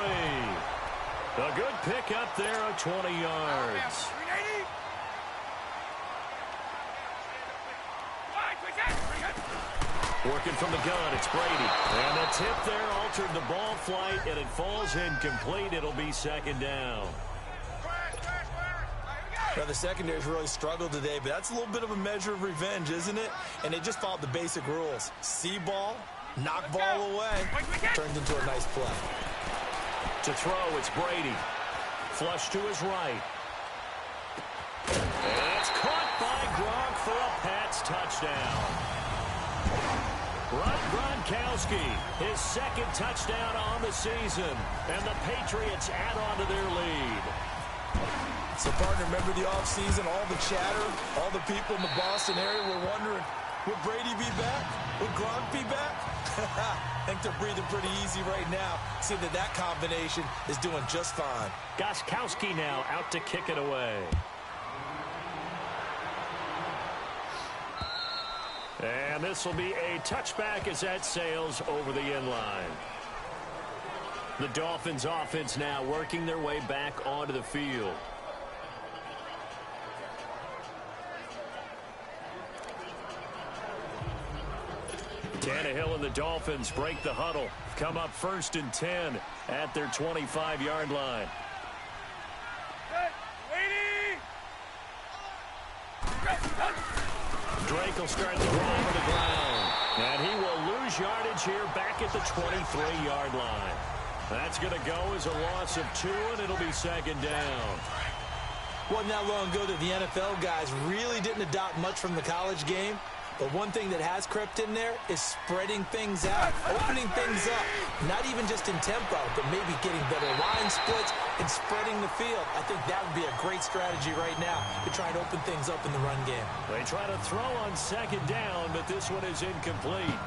A good pick up there of 20 yards. Working from the gun, it's Brady. And the tip there altered the ball flight, and it falls incomplete. It'll be second down. Now, the secondary's really struggled today, but that's a little bit of a measure of revenge, isn't it? And they just followed the basic rules. See ball, knock ball away. Turns into a nice play. To throw, it's Brady. Flush to his right. And it's caught by Gronk for a Pats touchdown. Gronkowski, his second touchdown on the season. And the Patriots add on to their lead. So, partner, remember the offseason, all the chatter, all the people in the Boston area were wondering, would Brady be back? Would Gronk be back? I think they're breathing pretty easy right now. See that combination is doing just fine. Gronkowski now out to kick it away. And this will be a touchback as that sails over the end line. The Dolphins offense now working their way back onto the field. Tannehill and the Dolphins break the huddle. Come up 1st and 10 at their 25-yard line. Drake will start the drive on the ground. And he will lose yardage here back at the 23-yard line. That's going to go as a loss of 2, and it'll be second down. Wasn't that long ago that the NFL guys really didn't adopt much from the college game. But one thing that has crept in there is spreading things out, opening things up. Not even just in tempo, but maybe getting better line splits and spreading the field. I think that would be a great strategy right now to try and open things up in the run game. They try to throw on second down, but this one is incomplete.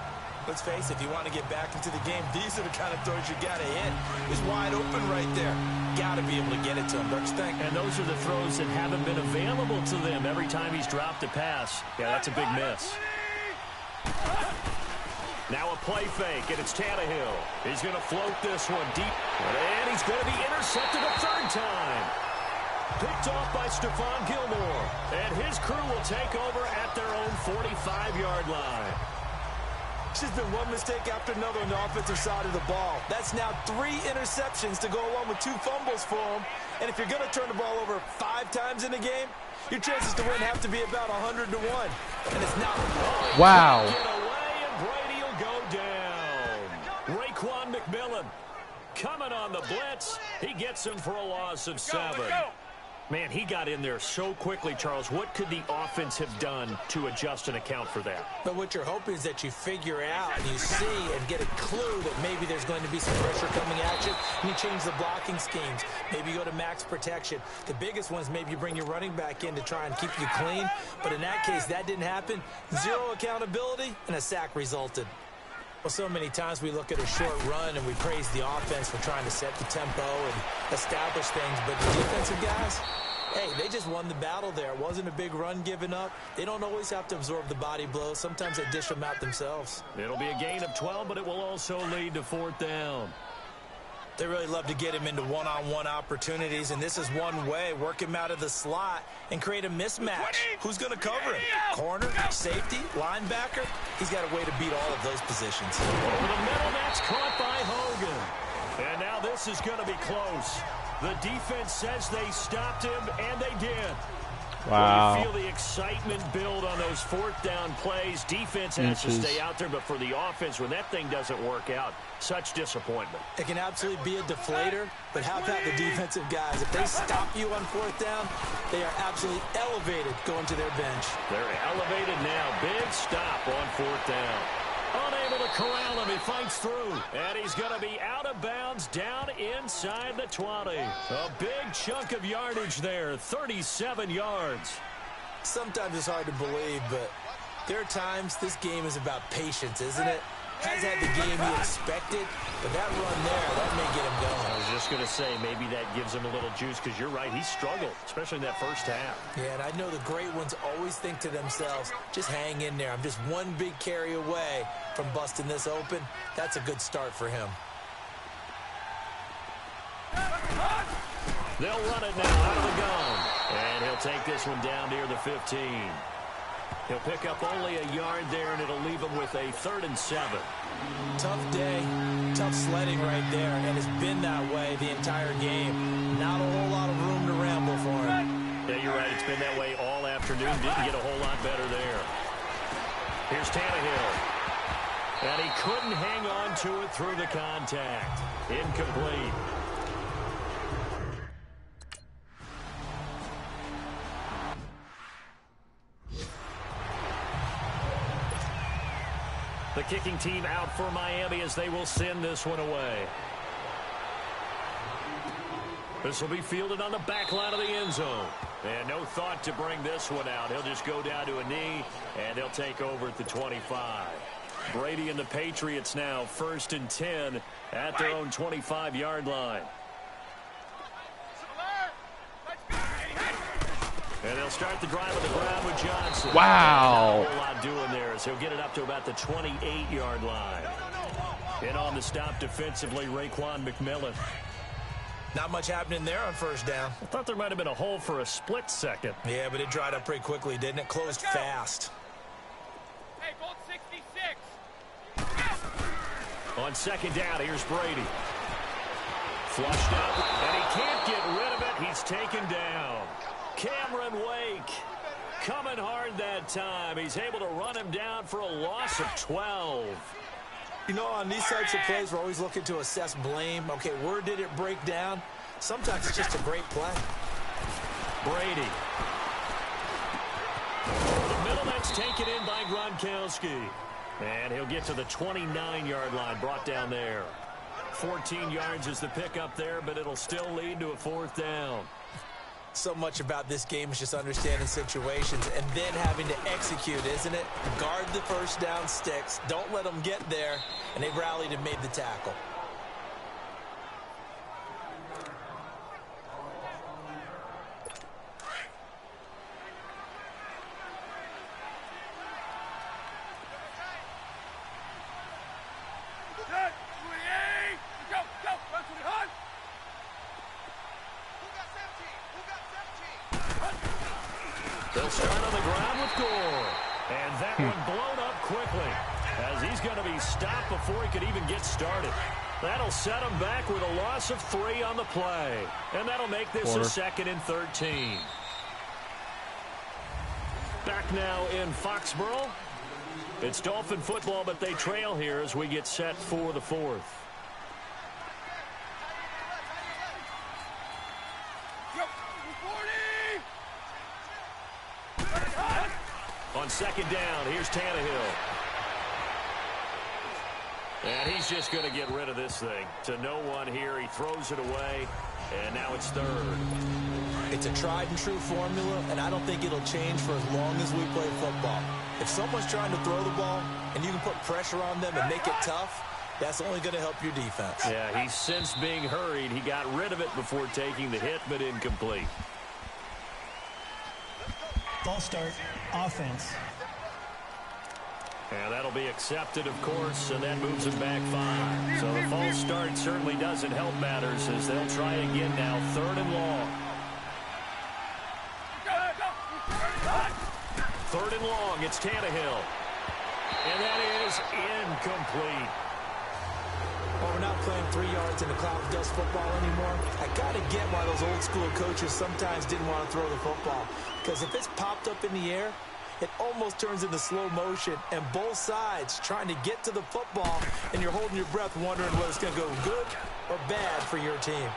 Let's face it, if you want to get back into the game, these are the kind of throws you got to hit. It's wide open right there. Got to be able to get it to him, don't you think? And those are the throws that haven't been available to them every time he's dropped a pass. Yeah, that's a big miss. Now a play fake, and it's Tannehill. He's going to float this one deep, and he's going to be intercepted a 3rd time. Picked off by Stephon Gilmore, and his crew will take over at their own 45-yard line. It's just been one mistake after another on the offensive side of the ball. That's now 3 interceptions to go along with 2 fumbles for him. And if you're going to turn the ball over 5 times in a game, your chances to win have to be about 100 to 1. And it's not. Wow. Get away, and Brady will go down. Raekwon McMillan coming on the blitz. He gets him for a loss of 7. Man, he got in there so quickly, Charles. What could the offense have done to adjust and account for that? But what you're hoping is that you figure out and you see and get a clue that maybe there's going to be some pressure coming at you, and you change the blocking schemes. Maybe you go to max protection. The biggest one is maybe you bring your running back in to try and keep you clean. But in that case, that didn't happen. 0 accountability, and a sack resulted. Well, so many times we look at a short run and we praise the offense for trying to set the tempo and establish things. But the defensive guys, Hey, they just won the battle there. It wasn't a big run given up. They don't always have to absorb the body blows. Sometimes they dish them out themselves. It'll be a gain of 12, but it will also lead to 4th down. They really love to get him into one-on-one opportunities, and this is one way. Work him out of the slot and create a mismatch. Who's going to cover him? Corner, safety, linebacker? He's got a way to beat all of those positions. Over the middle, that's caught by Hogan. And now this is going to be close. The defense says they stopped him, and they did. Wow. Well, you feel the excitement build on those 4th down plays. Defense has to stay out there, but for the offense, when that thing doesn't work out, such disappointment. It can absolutely be a deflator, but how about the defensive guys? If they stop you on 4th down, they are absolutely elevated going to their bench. They're elevated now. Big stop on 4th down. Unable to corral him. He fights through. And he's going to be out of bounds down inside the 20. A big chunk of yardage there. 37 yards. Sometimes it's hard to believe, but there are times this game is about patience, isn't it? Has had the game he expected, but that run there, that may get him going. I was just going to say, maybe that gives him a little juice, because you're right, he struggled, especially in that first half. Yeah, and I know the great ones always think to themselves, just hang in there. I'm just one big carry away from busting this open. That's a good start for him. They'll run it now out of the gun. And he'll take this one down near the 15. He'll pick up only a yard there, and it'll leave him with a 3rd and 7. Tough day, tough sledding right there, and it's been that way the entire game. Not a whole lot of room to ramble for him. Yeah, you're right. It's been that way all afternoon. Didn't get a whole lot better there. Here's Tannehill. And he couldn't hang on to it through the contact. Incomplete. The kicking team out for Miami as they will send this one away. This will be fielded on the back line of the end zone. And no thought to bring this one out. He'll just go down to a knee, and he'll take over at the 25. Brady and the Patriots now 1st and 10 at their own 25-yard line. And they'll start the drive on the ground with Johnson. Wow. Not a whole lot doing there, so he'll get it up to about the 28-yard line. And on the stop defensively, Raekwon McMillan. Not much happening there on 1st down. I thought there might have been a hole for a split second. Yeah, but it dried up pretty quickly, didn't it? Closed fast. Hey, Bolt 66. On 2nd down, here's Brady. Flushed out, and he can't get rid of it. He's taken down. Cameron Wake coming hard that time. He's able to run him down for a loss of 12. You know, on these types of plays, we're always looking to assess blame. Okay, where did it break down? Sometimes it's just a great play. Brady. The middle, that's taken in by Gronkowski. And he'll get to the 29-yard line, brought down there. 14 yards is the pickup there, but it'll still lead to a 4th down. So much about this game is just understanding situations and then having to execute, isn't it? Guard the 1st down sticks. Don't let them get there. And they rallied and made the tackle. They'll start on the ground with Gore. And that one blown up quickly as he's going to be stopped before he could even get started. That'll set him back with a loss of 3 on the play. And that'll make this a 2nd and 13. Back now in Foxborough. It's Dolphin football, but they trail here as we get set for the 4th. On 2nd down, here's Tannehill. And he's just going to get rid of this thing. To no one here, he throws it away, and now it's 3rd. It's a tried and true formula, and I don't think it'll change for as long as we play football. If someone's trying to throw the ball, and you can put pressure on them and make it tough, that's only going to help your defense. Yeah, he's since being hurried. He got rid of it before taking the hit, but incomplete. False start, offense. And that'll be accepted, of course, and that moves them back 5. So the false start certainly doesn't help matters as they'll try again now, 3rd and long. 3rd and long, it's Tannehill. And that is incomplete. Well, we're not playing 3 yards in the cloud of dust football anymore. I got to get why those old school coaches sometimes didn't want to throw the football. Because if it's popped up in the air, it almost turns into slow motion, and both sides trying to get to the football, and you're holding your breath wondering whether it's going to go good or bad for your team.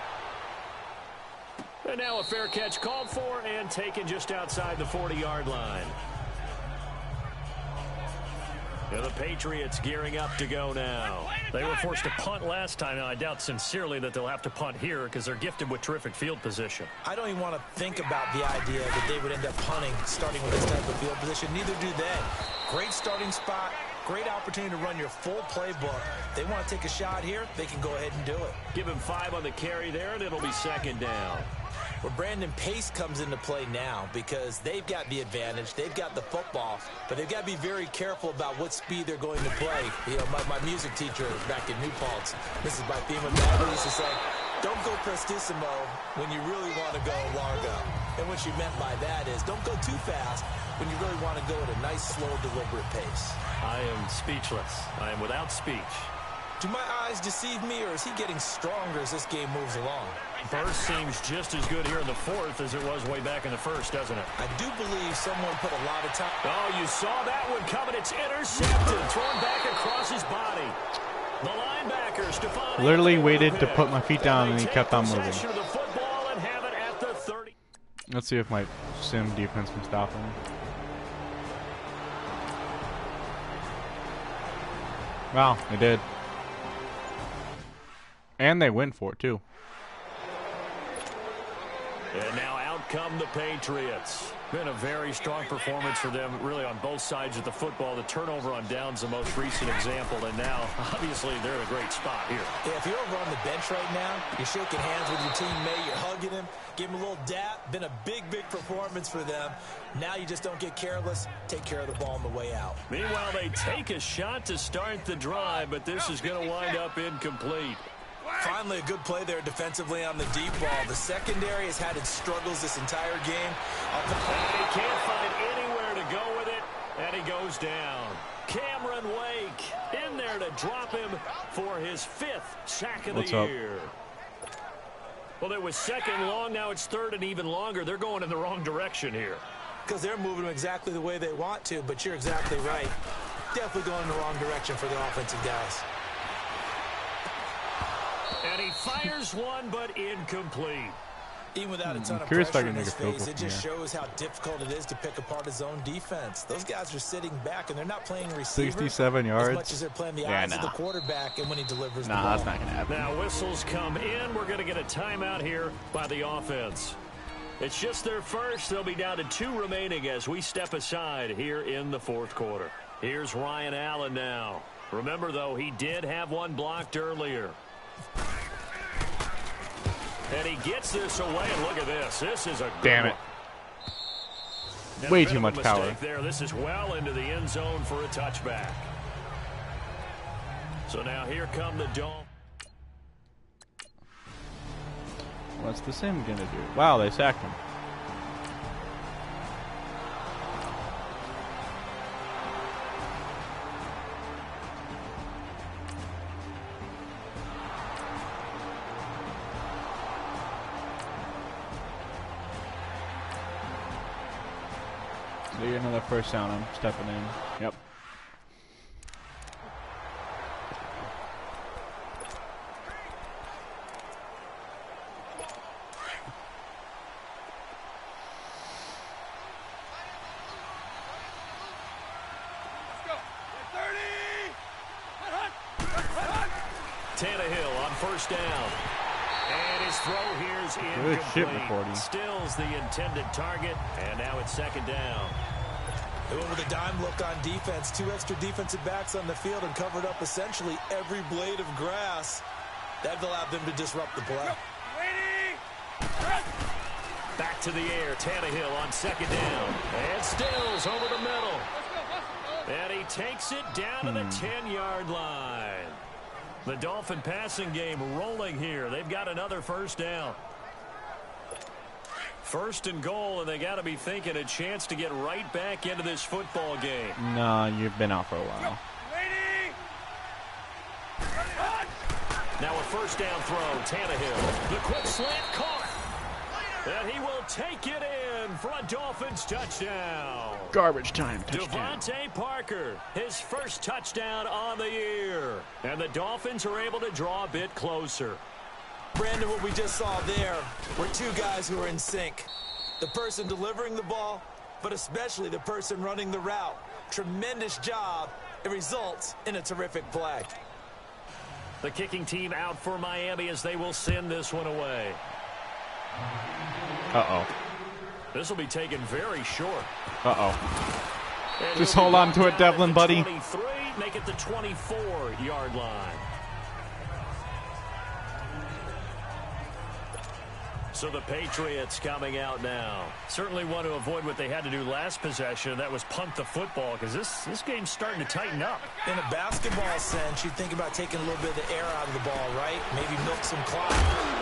And now a fair catch called for and taken just outside the 40-yard line. And the Patriots gearing up to go now. They were forced to punt last time. Now, I doubt sincerely that they'll have to punt here because they're gifted with terrific field position. I don't even want to think about the idea that they would end up punting starting with this type of field position. Neither do they. Great starting spot. Great opportunity to run your full playbook. They want to take a shot here, they can go ahead and do it. Give him 5 on the carry there, and it'll be 2nd down. Well, Brandon, pace comes into play now because they've got the advantage. They've got the football, but they've got to be very careful about what speed they're going to play. You know, my music teacher back in New Paltz, Mrs. Bythema Dagger, used to say, don't go prestissimo when you really want to go largo. And what she meant by that is don't go too fast when you really want to go at a nice, slow, deliberate pace. I am speechless. I am without speech. Do my eyes deceive me, or is he getting stronger as this game moves along? Burst seems just as good here in the 4th as it was way back in the 1st, doesn't it? I do believe someone put a lot of time. Oh, you saw that one coming. It's intercepted. Thrown back across his body. The linebacker, Stephon. Literally waited to put my feet down and he kept on moving. Of the football and have it at the 30. Let's see if my sim defense can stop him. Wow, they did. And they win for it, too. And now out come the Patriots. Been a very strong performance for them, really, on both sides of the football. The turnover on downs, the most recent example, and now, obviously, they're in a great spot here. Yeah, if you're over on the bench right now, you're shaking hands with your teammate, you're hugging him, give him a little dap. Been a big, big performance for them. Now you just don't get careless. Take care of the ball on the way out. Meanwhile, they take a shot to start the drive, but this is going to wind up incomplete. Finally, a good play there defensively on the deep ball. The secondary has had its struggles this entire game. And he can't find anywhere to go with it, and he goes down. Cameron Wake in there to drop him for his 5th sack of the year. Well, it was 2nd long. Now it's 3rd and even longer. They're going in the wrong direction here. Because they're moving them exactly the way they want to, but you're exactly right. Definitely going in the wrong direction for the offensive guys. And he fires one, but incomplete. Even without a ton of pressure in his face, it just shows how difficult it is to pick apart his own defense. Those guys are sitting back, and they're not playing receiver 67 yards. as much as they're playing the eyes of the quarterback and when he delivers the ball. That's not going to happen. Now whistles come in. We're going to get a timeout here by the offense. It's just their first. They'll be down to 2 remaining as we step aside here in the 4th quarter. Here's Ryan Allen now. Remember, though, he did have one blocked earlier. And he gets this away, and look at this. This is a good one. Way too much power. There. This is well into the end zone for a touchback. So now here come the Dolphins. What's the sim going to do? Wow, they sacked him. They get another first down. I'm stepping in. Yep. Tannehill on first down. And his throw here's incomplete. Stills the intended target, and now it's 2nd down. They went with a dime look on defense. 2 extra defensive backs on the field and covered up essentially every blade of grass. That allowed them to disrupt the play. Back to the air. Tannehill on second down. And Stills over the middle. And he takes it down to the 10-yard line. The Dolphin passing game rolling here. They've got another first down. First and goal, and they got to be thinking a chance to get right back into this football game. No, you've been out for a while. Now a first down throw. Tannehill. The quick slant caught. And he will take it in for a Dolphins touchdown. Garbage time touchdown. Devontae Parker, his first touchdown on the year. And the Dolphins are able to draw a bit closer. Brandon, what we just saw there were two guys who are in sync. The person delivering the ball, but especially the person running the route. Tremendous job. It results in a terrific play. The kicking team out for Miami as they will send this one away. Uh-oh. This will be taken very short. Uh-oh. Just hold on to it, Devlin, buddy. 23, make it the 24-yard line. So the Patriots coming out now. Certainly want to avoid what they had to do last possession. That was punt the football, because this game's starting to tighten up. In a basketball sense, you think about taking a little bit of the air out of the ball, right? Maybe milk some clock,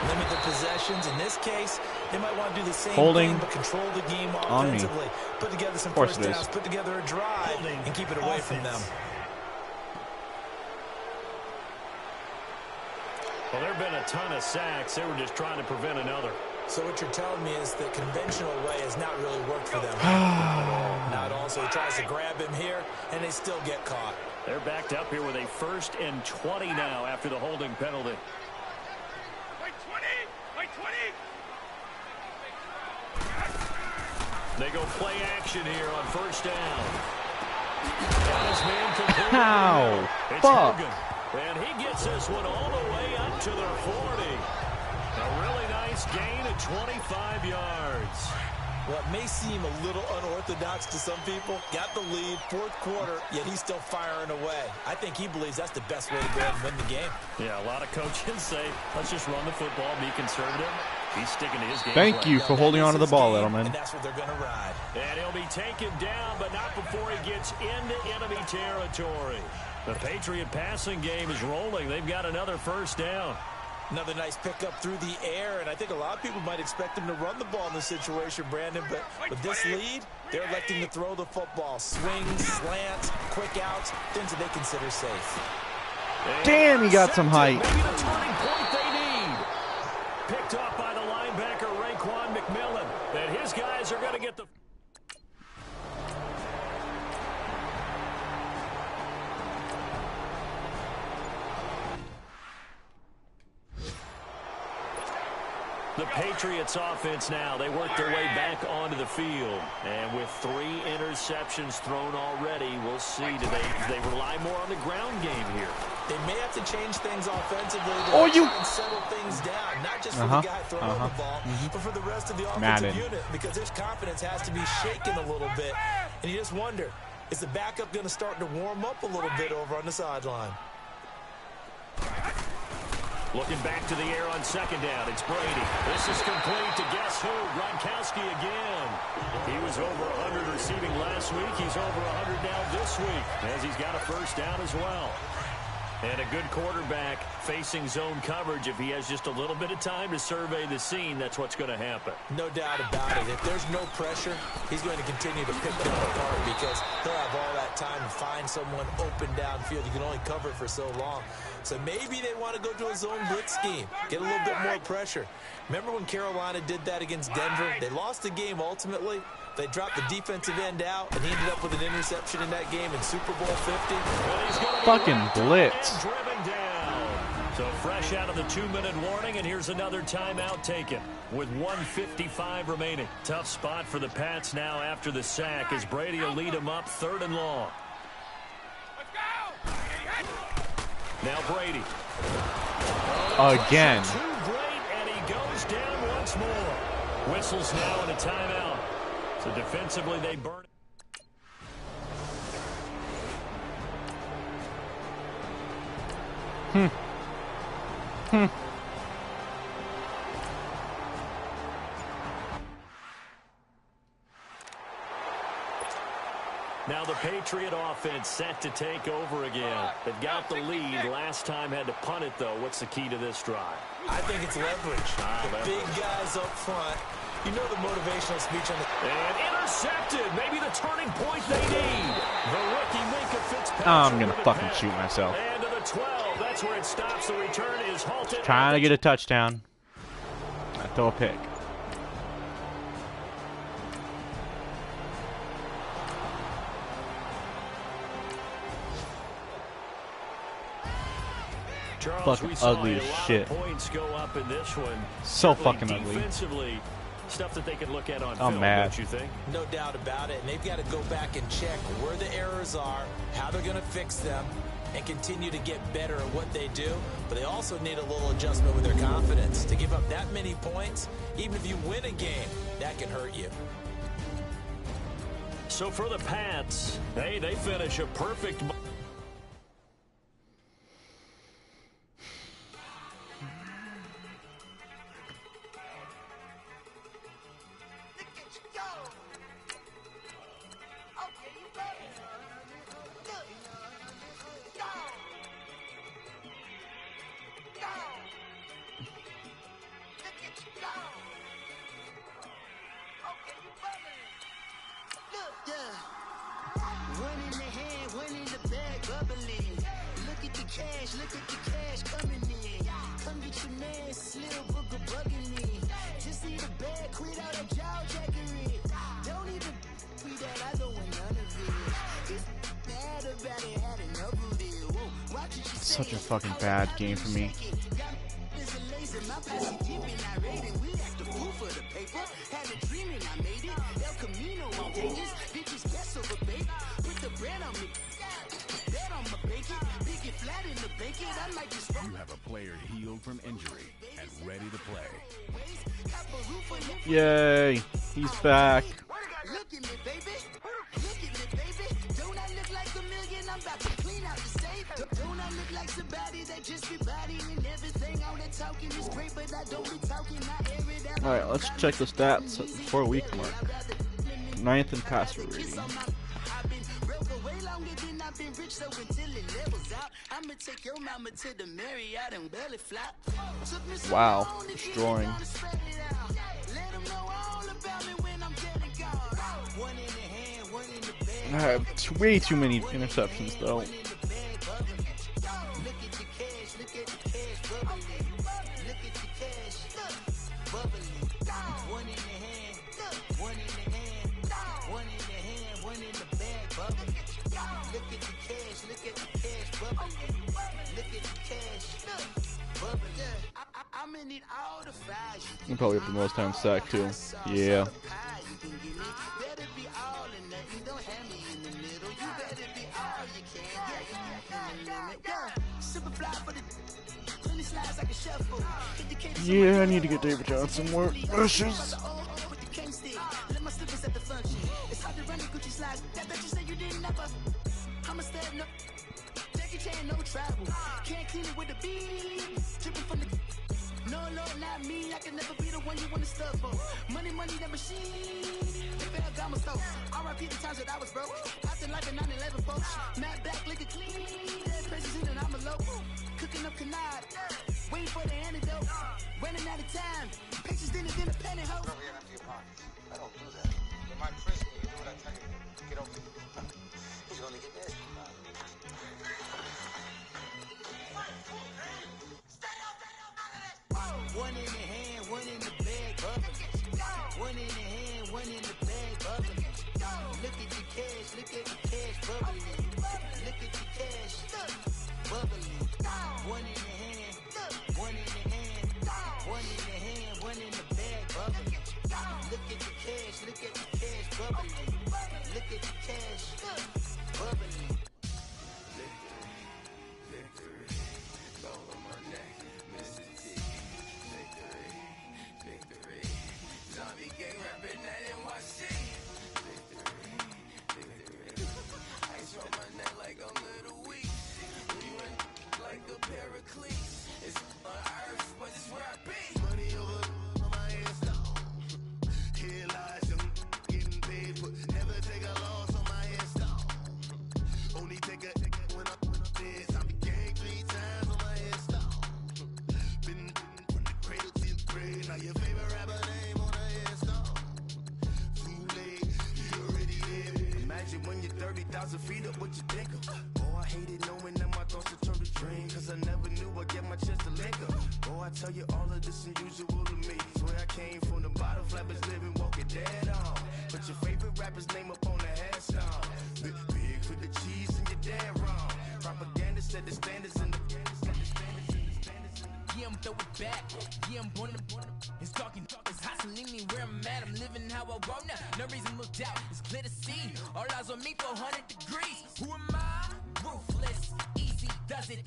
limit the possessions. In this case, they might want to do the same thing, but control the game offensively. Put together some first downs, put together a drive, and keep it away from them. Well, there have been a ton of sacks. They were just trying to prevent another. So what you're telling me is the conventional way has not really worked for them. Not at all. So he tries to grab him here, and they still get caught. They're backed up here with a 1st and 20 now after the holding penalty. They go play action here on first down. How? Fuck. And he gets this one all the way up to their 40. A really nice gain of 25 yards. Well, it may seem a little unorthodox to some people. Got the lead, 4th quarter, yet he's still firing away. I think he believes that's the best way to go ahead and win the game. Yeah, a lot of coaches say, let's just run the football, be conservative. He's sticking to his game. Thank you for holding on to the ball, Edelman. And that's what they're going to ride. And he'll be taken down, but not before he gets into enemy territory. The Patriot passing game is rolling. They've got another first down. Another nice pickup through the air, and I think a lot of people might expect him to run the ball in this situation, Brandon, but with this lead, they're electing to throw the football. Swings, slants, quick outs, things that they consider safe. Damn, he got some height. Maybe the turning point they need. Picked off by the linebacker, Raekwon McMillan. And his guys are going to get the... The Patriots offense now, they work their way back onto the field. And with 3 interceptions thrown already, we'll see. Do they rely more on the ground game here? They may have to change things offensively and settle things down. Not just for the guy throwing the ball, but for the rest of the offensive unit. Because his confidence has to be shaken a little bit. And you just wonder, is the backup going to start to warm up a little bit over on the sideline? Looking back to the air on second down. It's Brady. This is complete to guess who? Gronkowski again. He was over 100 receiving last week. He's over 100 now this week as he's got a first down as well. And a good quarterback facing zone coverage. If he has just a little bit of time to survey the scene, that's what's going to happen. No doubt about it. If there's no pressure, he's going to continue to pick them apart because he'll have all that time to find someone open downfield. You can only cover it for so long. So maybe they want to go to a zone blitz scheme, get a little bit more pressure. Remember when Carolina did that against Denver? They lost the game ultimately. They dropped the defensive end out, and he ended up with an interception in that game in Super Bowl 50. Fucking blitz. Driven down. So fresh out of the 2-minute warning, and here's another timeout taken with 1:55 remaining. Tough spot for the Pats now after the sack as Brady will lead them up 3rd and long. Now Brady. Again. Too great, and he goes down once more. Whistles now and a timeout. So defensively, they burn it. Patriot offense set to take over again. They've got the lead. Last time had to punt it, though. What's the key to this drive? I think it's leverage. The big guys up front. You know the motivational speech on the... And intercepted. Maybe the turning point they need. The rookie Minkah Fitzpatrick. I'm going to fucking shoot myself. And to the 12. That's where it stops. The return is halted. Trying to get a touchdown. I throw a pick. Charles, fucking ugly as shit. Points go up in this one. So fucking ugly. Defensively, stuff that they can look at on I'm film, mad. don't you think? No doubt about it. And they've got to go back and check where the errors are, how they're going to fix them, and continue to get better at what they do. But they also need a little adjustment with their confidence. To give up that many points, even if you win a game, that can hurt you. So for the Pats, hey, they finish a perfect... Such a fucking bad game for me. You have a player healed from injury and ready to play. Yay, he's back. Look at me, baby. Look at me, baby. Don't I look like a million? I'm about to clean out the safe. Don't I look like somebody that just be bodying everything? All that talking is great, but I don't be talking. I air it out. Alright, let's check the stats at the 4-week mark. 9th in passer rating. I've been broke way longer than I've been rich, so until it levels out, I'ma take your mama to the Marriott and belly flop. Wow, destroying. I have way too many interceptions, though. You probably have the most time sacked, too. Yeah. Yeah, I need to get David Johnson more rushes. No, not me. I can never be the one you want to stuff for. Money, that machine. R.I.P. the times that I was broke. After life in 9/11, folks. Mad back, liquor clean. Dead president and I'm a local. Cooking up canard. Waiting for the antidote. Running out of time. Pictures than a penny hoe. I don't do that. But my principle, you do what I tell you. Get over it. He's gonna get this. One in the hand, one in the bag, bubbling. One in the hand, one in the bag, bubbling. Look at the cash, bubbling. Look at the cash, bubbling. One in the hand, one in the hand, one in the hand, one in the bag, bubbling. Look at the cash, bubbling. Look at the cash, bubbling. 1,000 feet up, what you think of? Oh, I hated knowing that my thoughts would turn to dream, cause I never knew I'd get my chance to link up. Oh, I tell you all of this unusual to me. Swear I came from the bottom, flappers living, walking dead on. Put your favorite rapper's name up on the headstone. Big for the cheese and you're dead wrong. Propaganda set the standards in the yeah, I'm throw it back. Yeah, I'm born to it's talking, it's hustling me where I'm at. I'm living how I want now. No reason to look doubt, it's clear to see. All eyes on me for 100 degrees. Who am I? Ruthless, easy, does it.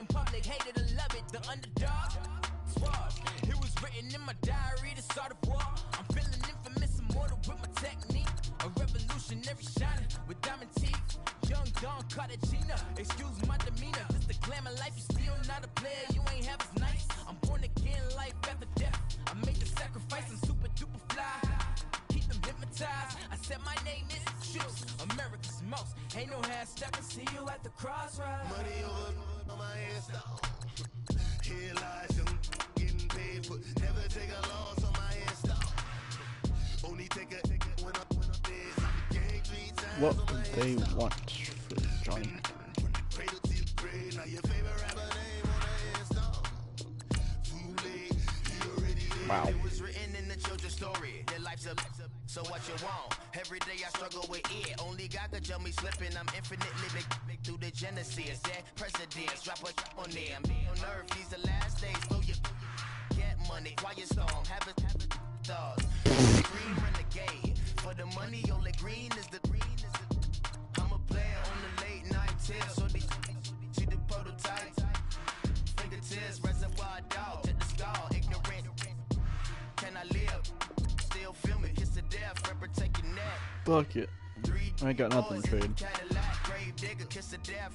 In public, hated or love it. The underdog, squash. It was written in my diary, the start of war. I'm feeling infamous, immortal with my technique. A revolutionary shining with diamond teeth. Young Don Cartagena, excuse my demeanor. This the glamour life, you still not a player, you ain't half as nice. I'm born again, life after death. I made the sacrifice, I'm super duper fly. Keep them hypnotized. I said my name is Juice, America's most. Ain't no half stepping, see you at the crossroads. money over on my head stop. Here lies young, getting paid, but never take a loss on my head stop. Only take a when I'm dead. Gang 3 times. What do they want for Johnny? Cradle to the grave, now your favorite rapper name on the head stop. Too late, you already did. Wow. It was written in the children's story. Their life's up, so what you want? Every day I struggle with it. Only God could jump me slipping. I'm infinitely big through the genesis. That presidents drop a on there. Me on earth, these the last days. So you get money, quiet storm, have it thoughts. Green renegade. For the money, only green is the I'm a player on the late night tips. So they see the prototype. Fingertips, reservoir dog, to the skull, ignorant. Can I live? Still feel me, kiss to death, forever take your neck. Fuck it. I ain't got nothing to trade.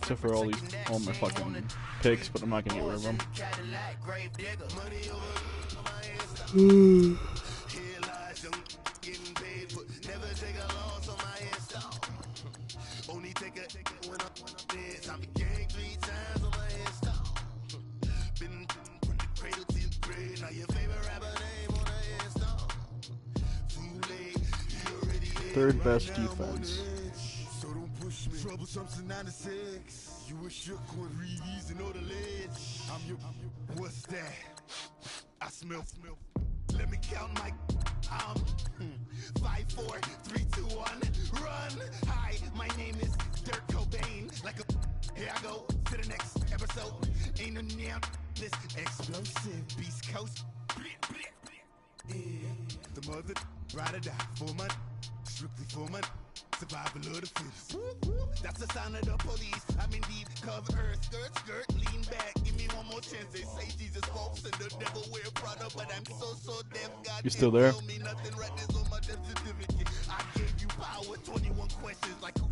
Except for all my fucking picks, but I'm not gonna get rid of them. Only take a when I'm dead. I'm gang 3 times on my head stop. Been from the cradle to the grave. Now your favorite rapper name on the head stop. Too late, you already dead. Third best defense. So don't push me. Troublesome to 96. You a shook one. Reeves and all the ledge. I'm your. What's that? I smell. Let me count my. 5, 4, 3, 2, 1. Run. Hi, my name is Dirk Cobain. Like a. Here I go to the next episode. Ain't no damn this explosive Beast Coast. Yeah. The mother ride or die for my. Strictly for my. Survival of the fittest. That's the sign of the police. I'm indeed cover earth, skirt, lean back. Give me one more chance. They say Jesus walks and the devil wear Prada, but I'm so deaf. God, you still there? Tell me nothing. Right there's on my death certificate. I gave you power. 21 questions like who?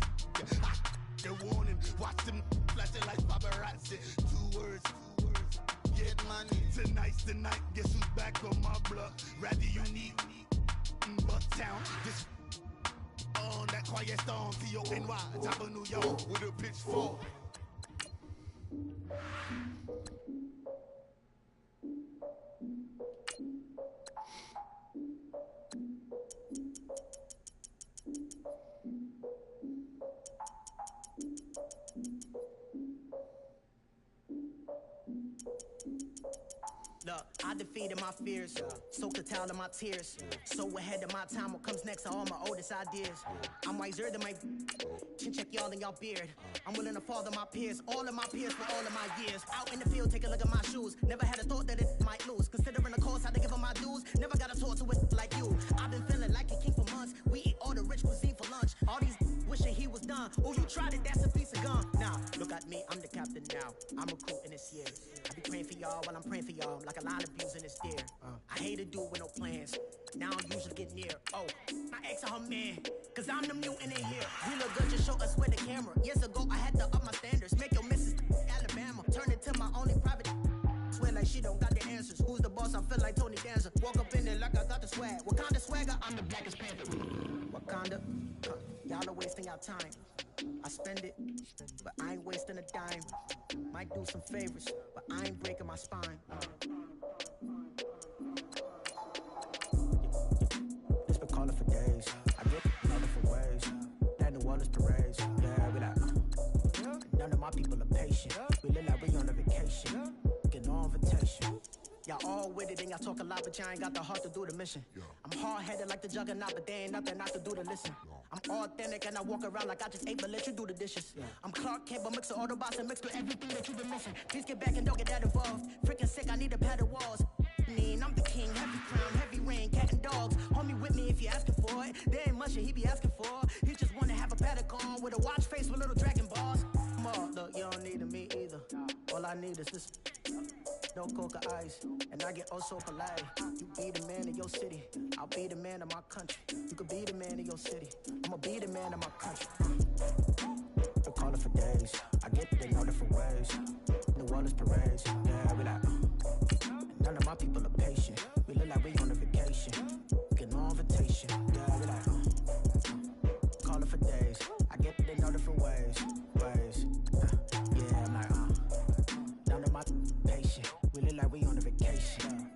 They're warning. Watch them flashing like paparazzi. 2 words. Get money. Tonight's the night. Guess who's back on my block? Rather unique. Bucktown. This. On that quiet storm, T-O-N-Y, top of New York with a pitchfork. Look, I defeated my fears, soaked the towel of my tears. So ahead of my time, what comes next are all my oldest ideas. I'm wiser than my chin check y'all in y'all beard. I'm willing to father my peers, all of my peers for all of my years. Out in the field, take a look at my shoes. Never had a thought that it might lose. Considering the cost, I had to give them my dues. Never got a talk to it like you. I've been feeling like a king for months. We eat all the rich cuisine for lunch. All these wishing he was done. Oh, you tried it, that's a piece of gum. Now, look at me, I'm the captain now. I'm recruiting this year. I be praying for y'all while I'm praying for y'all. Like a line of views in this deer. I hate to do with no plans. Now I usually get near. Oh, my ex are her man. Cause I'm the mutant in here. We look good, just show us where the camera. Years ago, I had to up my standards. Make your missus Alabama. Turn it to my only private. Swear like she don't got the answers. Who's the boss? I feel like Tony Danza. Walk up in there like I got the swag. What kind of swagger? I'm the blackest panther. Wakanda. Y'all are wasting our time. I spend it, but I ain't wasting a dime. Might do some favors, but I ain't breaking my spine. It's been calling for days. I get another for ways. That New Orleans parades. my people are patient. We live like we on a vacation. Get no invitation. Y'all all with it and y'all talk a lot, but y'all ain't got the heart to do the mission. I'm hard-headed like the juggernaut, but there ain't nothing not to do to listen. I'm authentic and I walk around like I just ate, but let you do the dishes. I'm Clark Kent, but mix of Autobots and mix with everything that you've been missing. Please get back and don't get that involved. Freaking sick, I need a pad of walls. I'm the king, heavy crown, heavy rain, cat and dogs. Homie with me if you asking for it. There ain't much that he be asking for. He just wanna have a paddock on with a watch face with little dragon balls. Look, you don't need me either. All I need is this. No coca ice, and I get oh so polite. You be the man of your city, I'll be the man of my country. You could be the man of your city, I'ma be the man of my country. They call it for days, I get they know different ways. New Orleans parades, yeah, we like. None of my people are patient. We look like we on a vacation. Get no invitation, yeah, we like. Call it for days, I get they know different ways. Yeah, I'm like, none of my patient. We look like we on a vacation.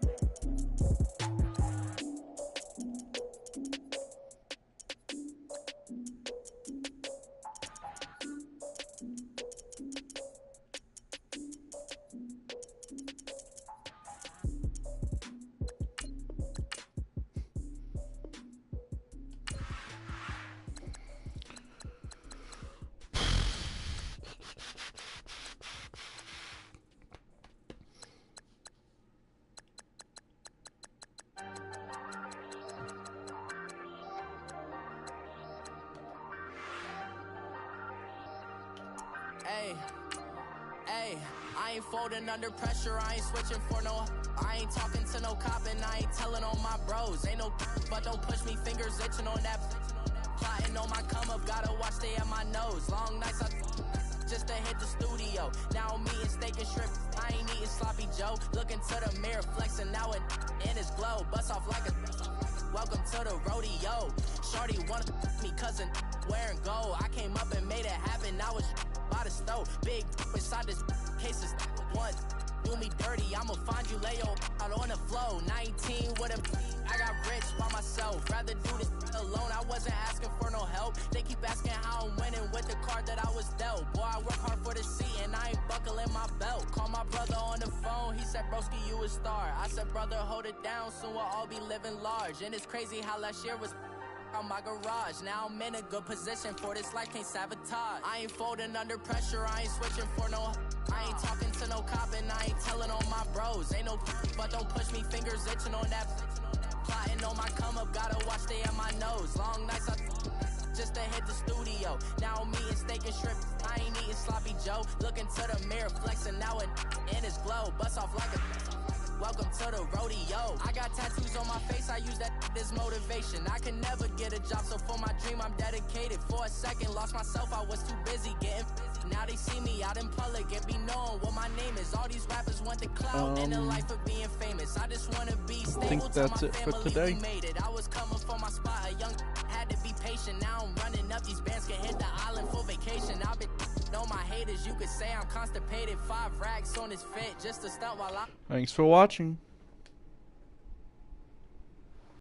Hey, I ain't folding under pressure, I ain't switching for no. I ain't talking to no cop and I ain't telling on my bros. Ain't no but don't push me, fingers itching on that. Plotting on my come up, gotta watch stay at my nose. Long nights I just to hit the studio. Now I'm eating steak and shrimp, I ain't eating sloppy Joe. Looking to the mirror, flexing now it in his glow. Bust off like a welcome to the rodeo. Shorty wanna me cousin wearing gold. I came up and made it happen, I was by the stove. Big inside this cases once. Do me dirty, I'ma find you, lay your out on the flow. 19 with a I got rich by myself. Rather do this alone, I wasn't asking for no help. They keep asking how I'm winning with the card that I was dealt. Boy, I work hard for the seat and I ain't buckling my belt. Call my brother on the phone, he said, broski, you a star. I said, brother, hold it down, soon we'll all be living large. And it's crazy how last year was on my garage. Now I'm in a good position for this life, can't sabotage. I ain't folding under pressure, I ain't switching for no. I ain't talking to no cop and I ain't telling on my bros. Ain't no but don't push me, fingers itching on that. Plotting on my come up, gotta watch stay at my nose. Long nights I just to hit the studio. Now I'm eating steak and shrimp, I ain't eating sloppy Joe. Looking to the mirror, flexing now it in his glow. Bust off like a welcome to the rodeo. I got tattoos on my face, I use that as motivation. I can never get a job, so for my dream I'm dedicated. For a second, lost myself, I was too busy getting now they see me out in public and be knowing what my name is. All these rappers want the clout and the life of being famous. I just want to be stable till my family we made it. I was coming for my spot, a young had to be patient. Now I'm running up, these bands can hit the island for vacation. I've been know my haters, you could say I'm constipated. 5 racks on his fit just to stunt while I... Thanks for watching.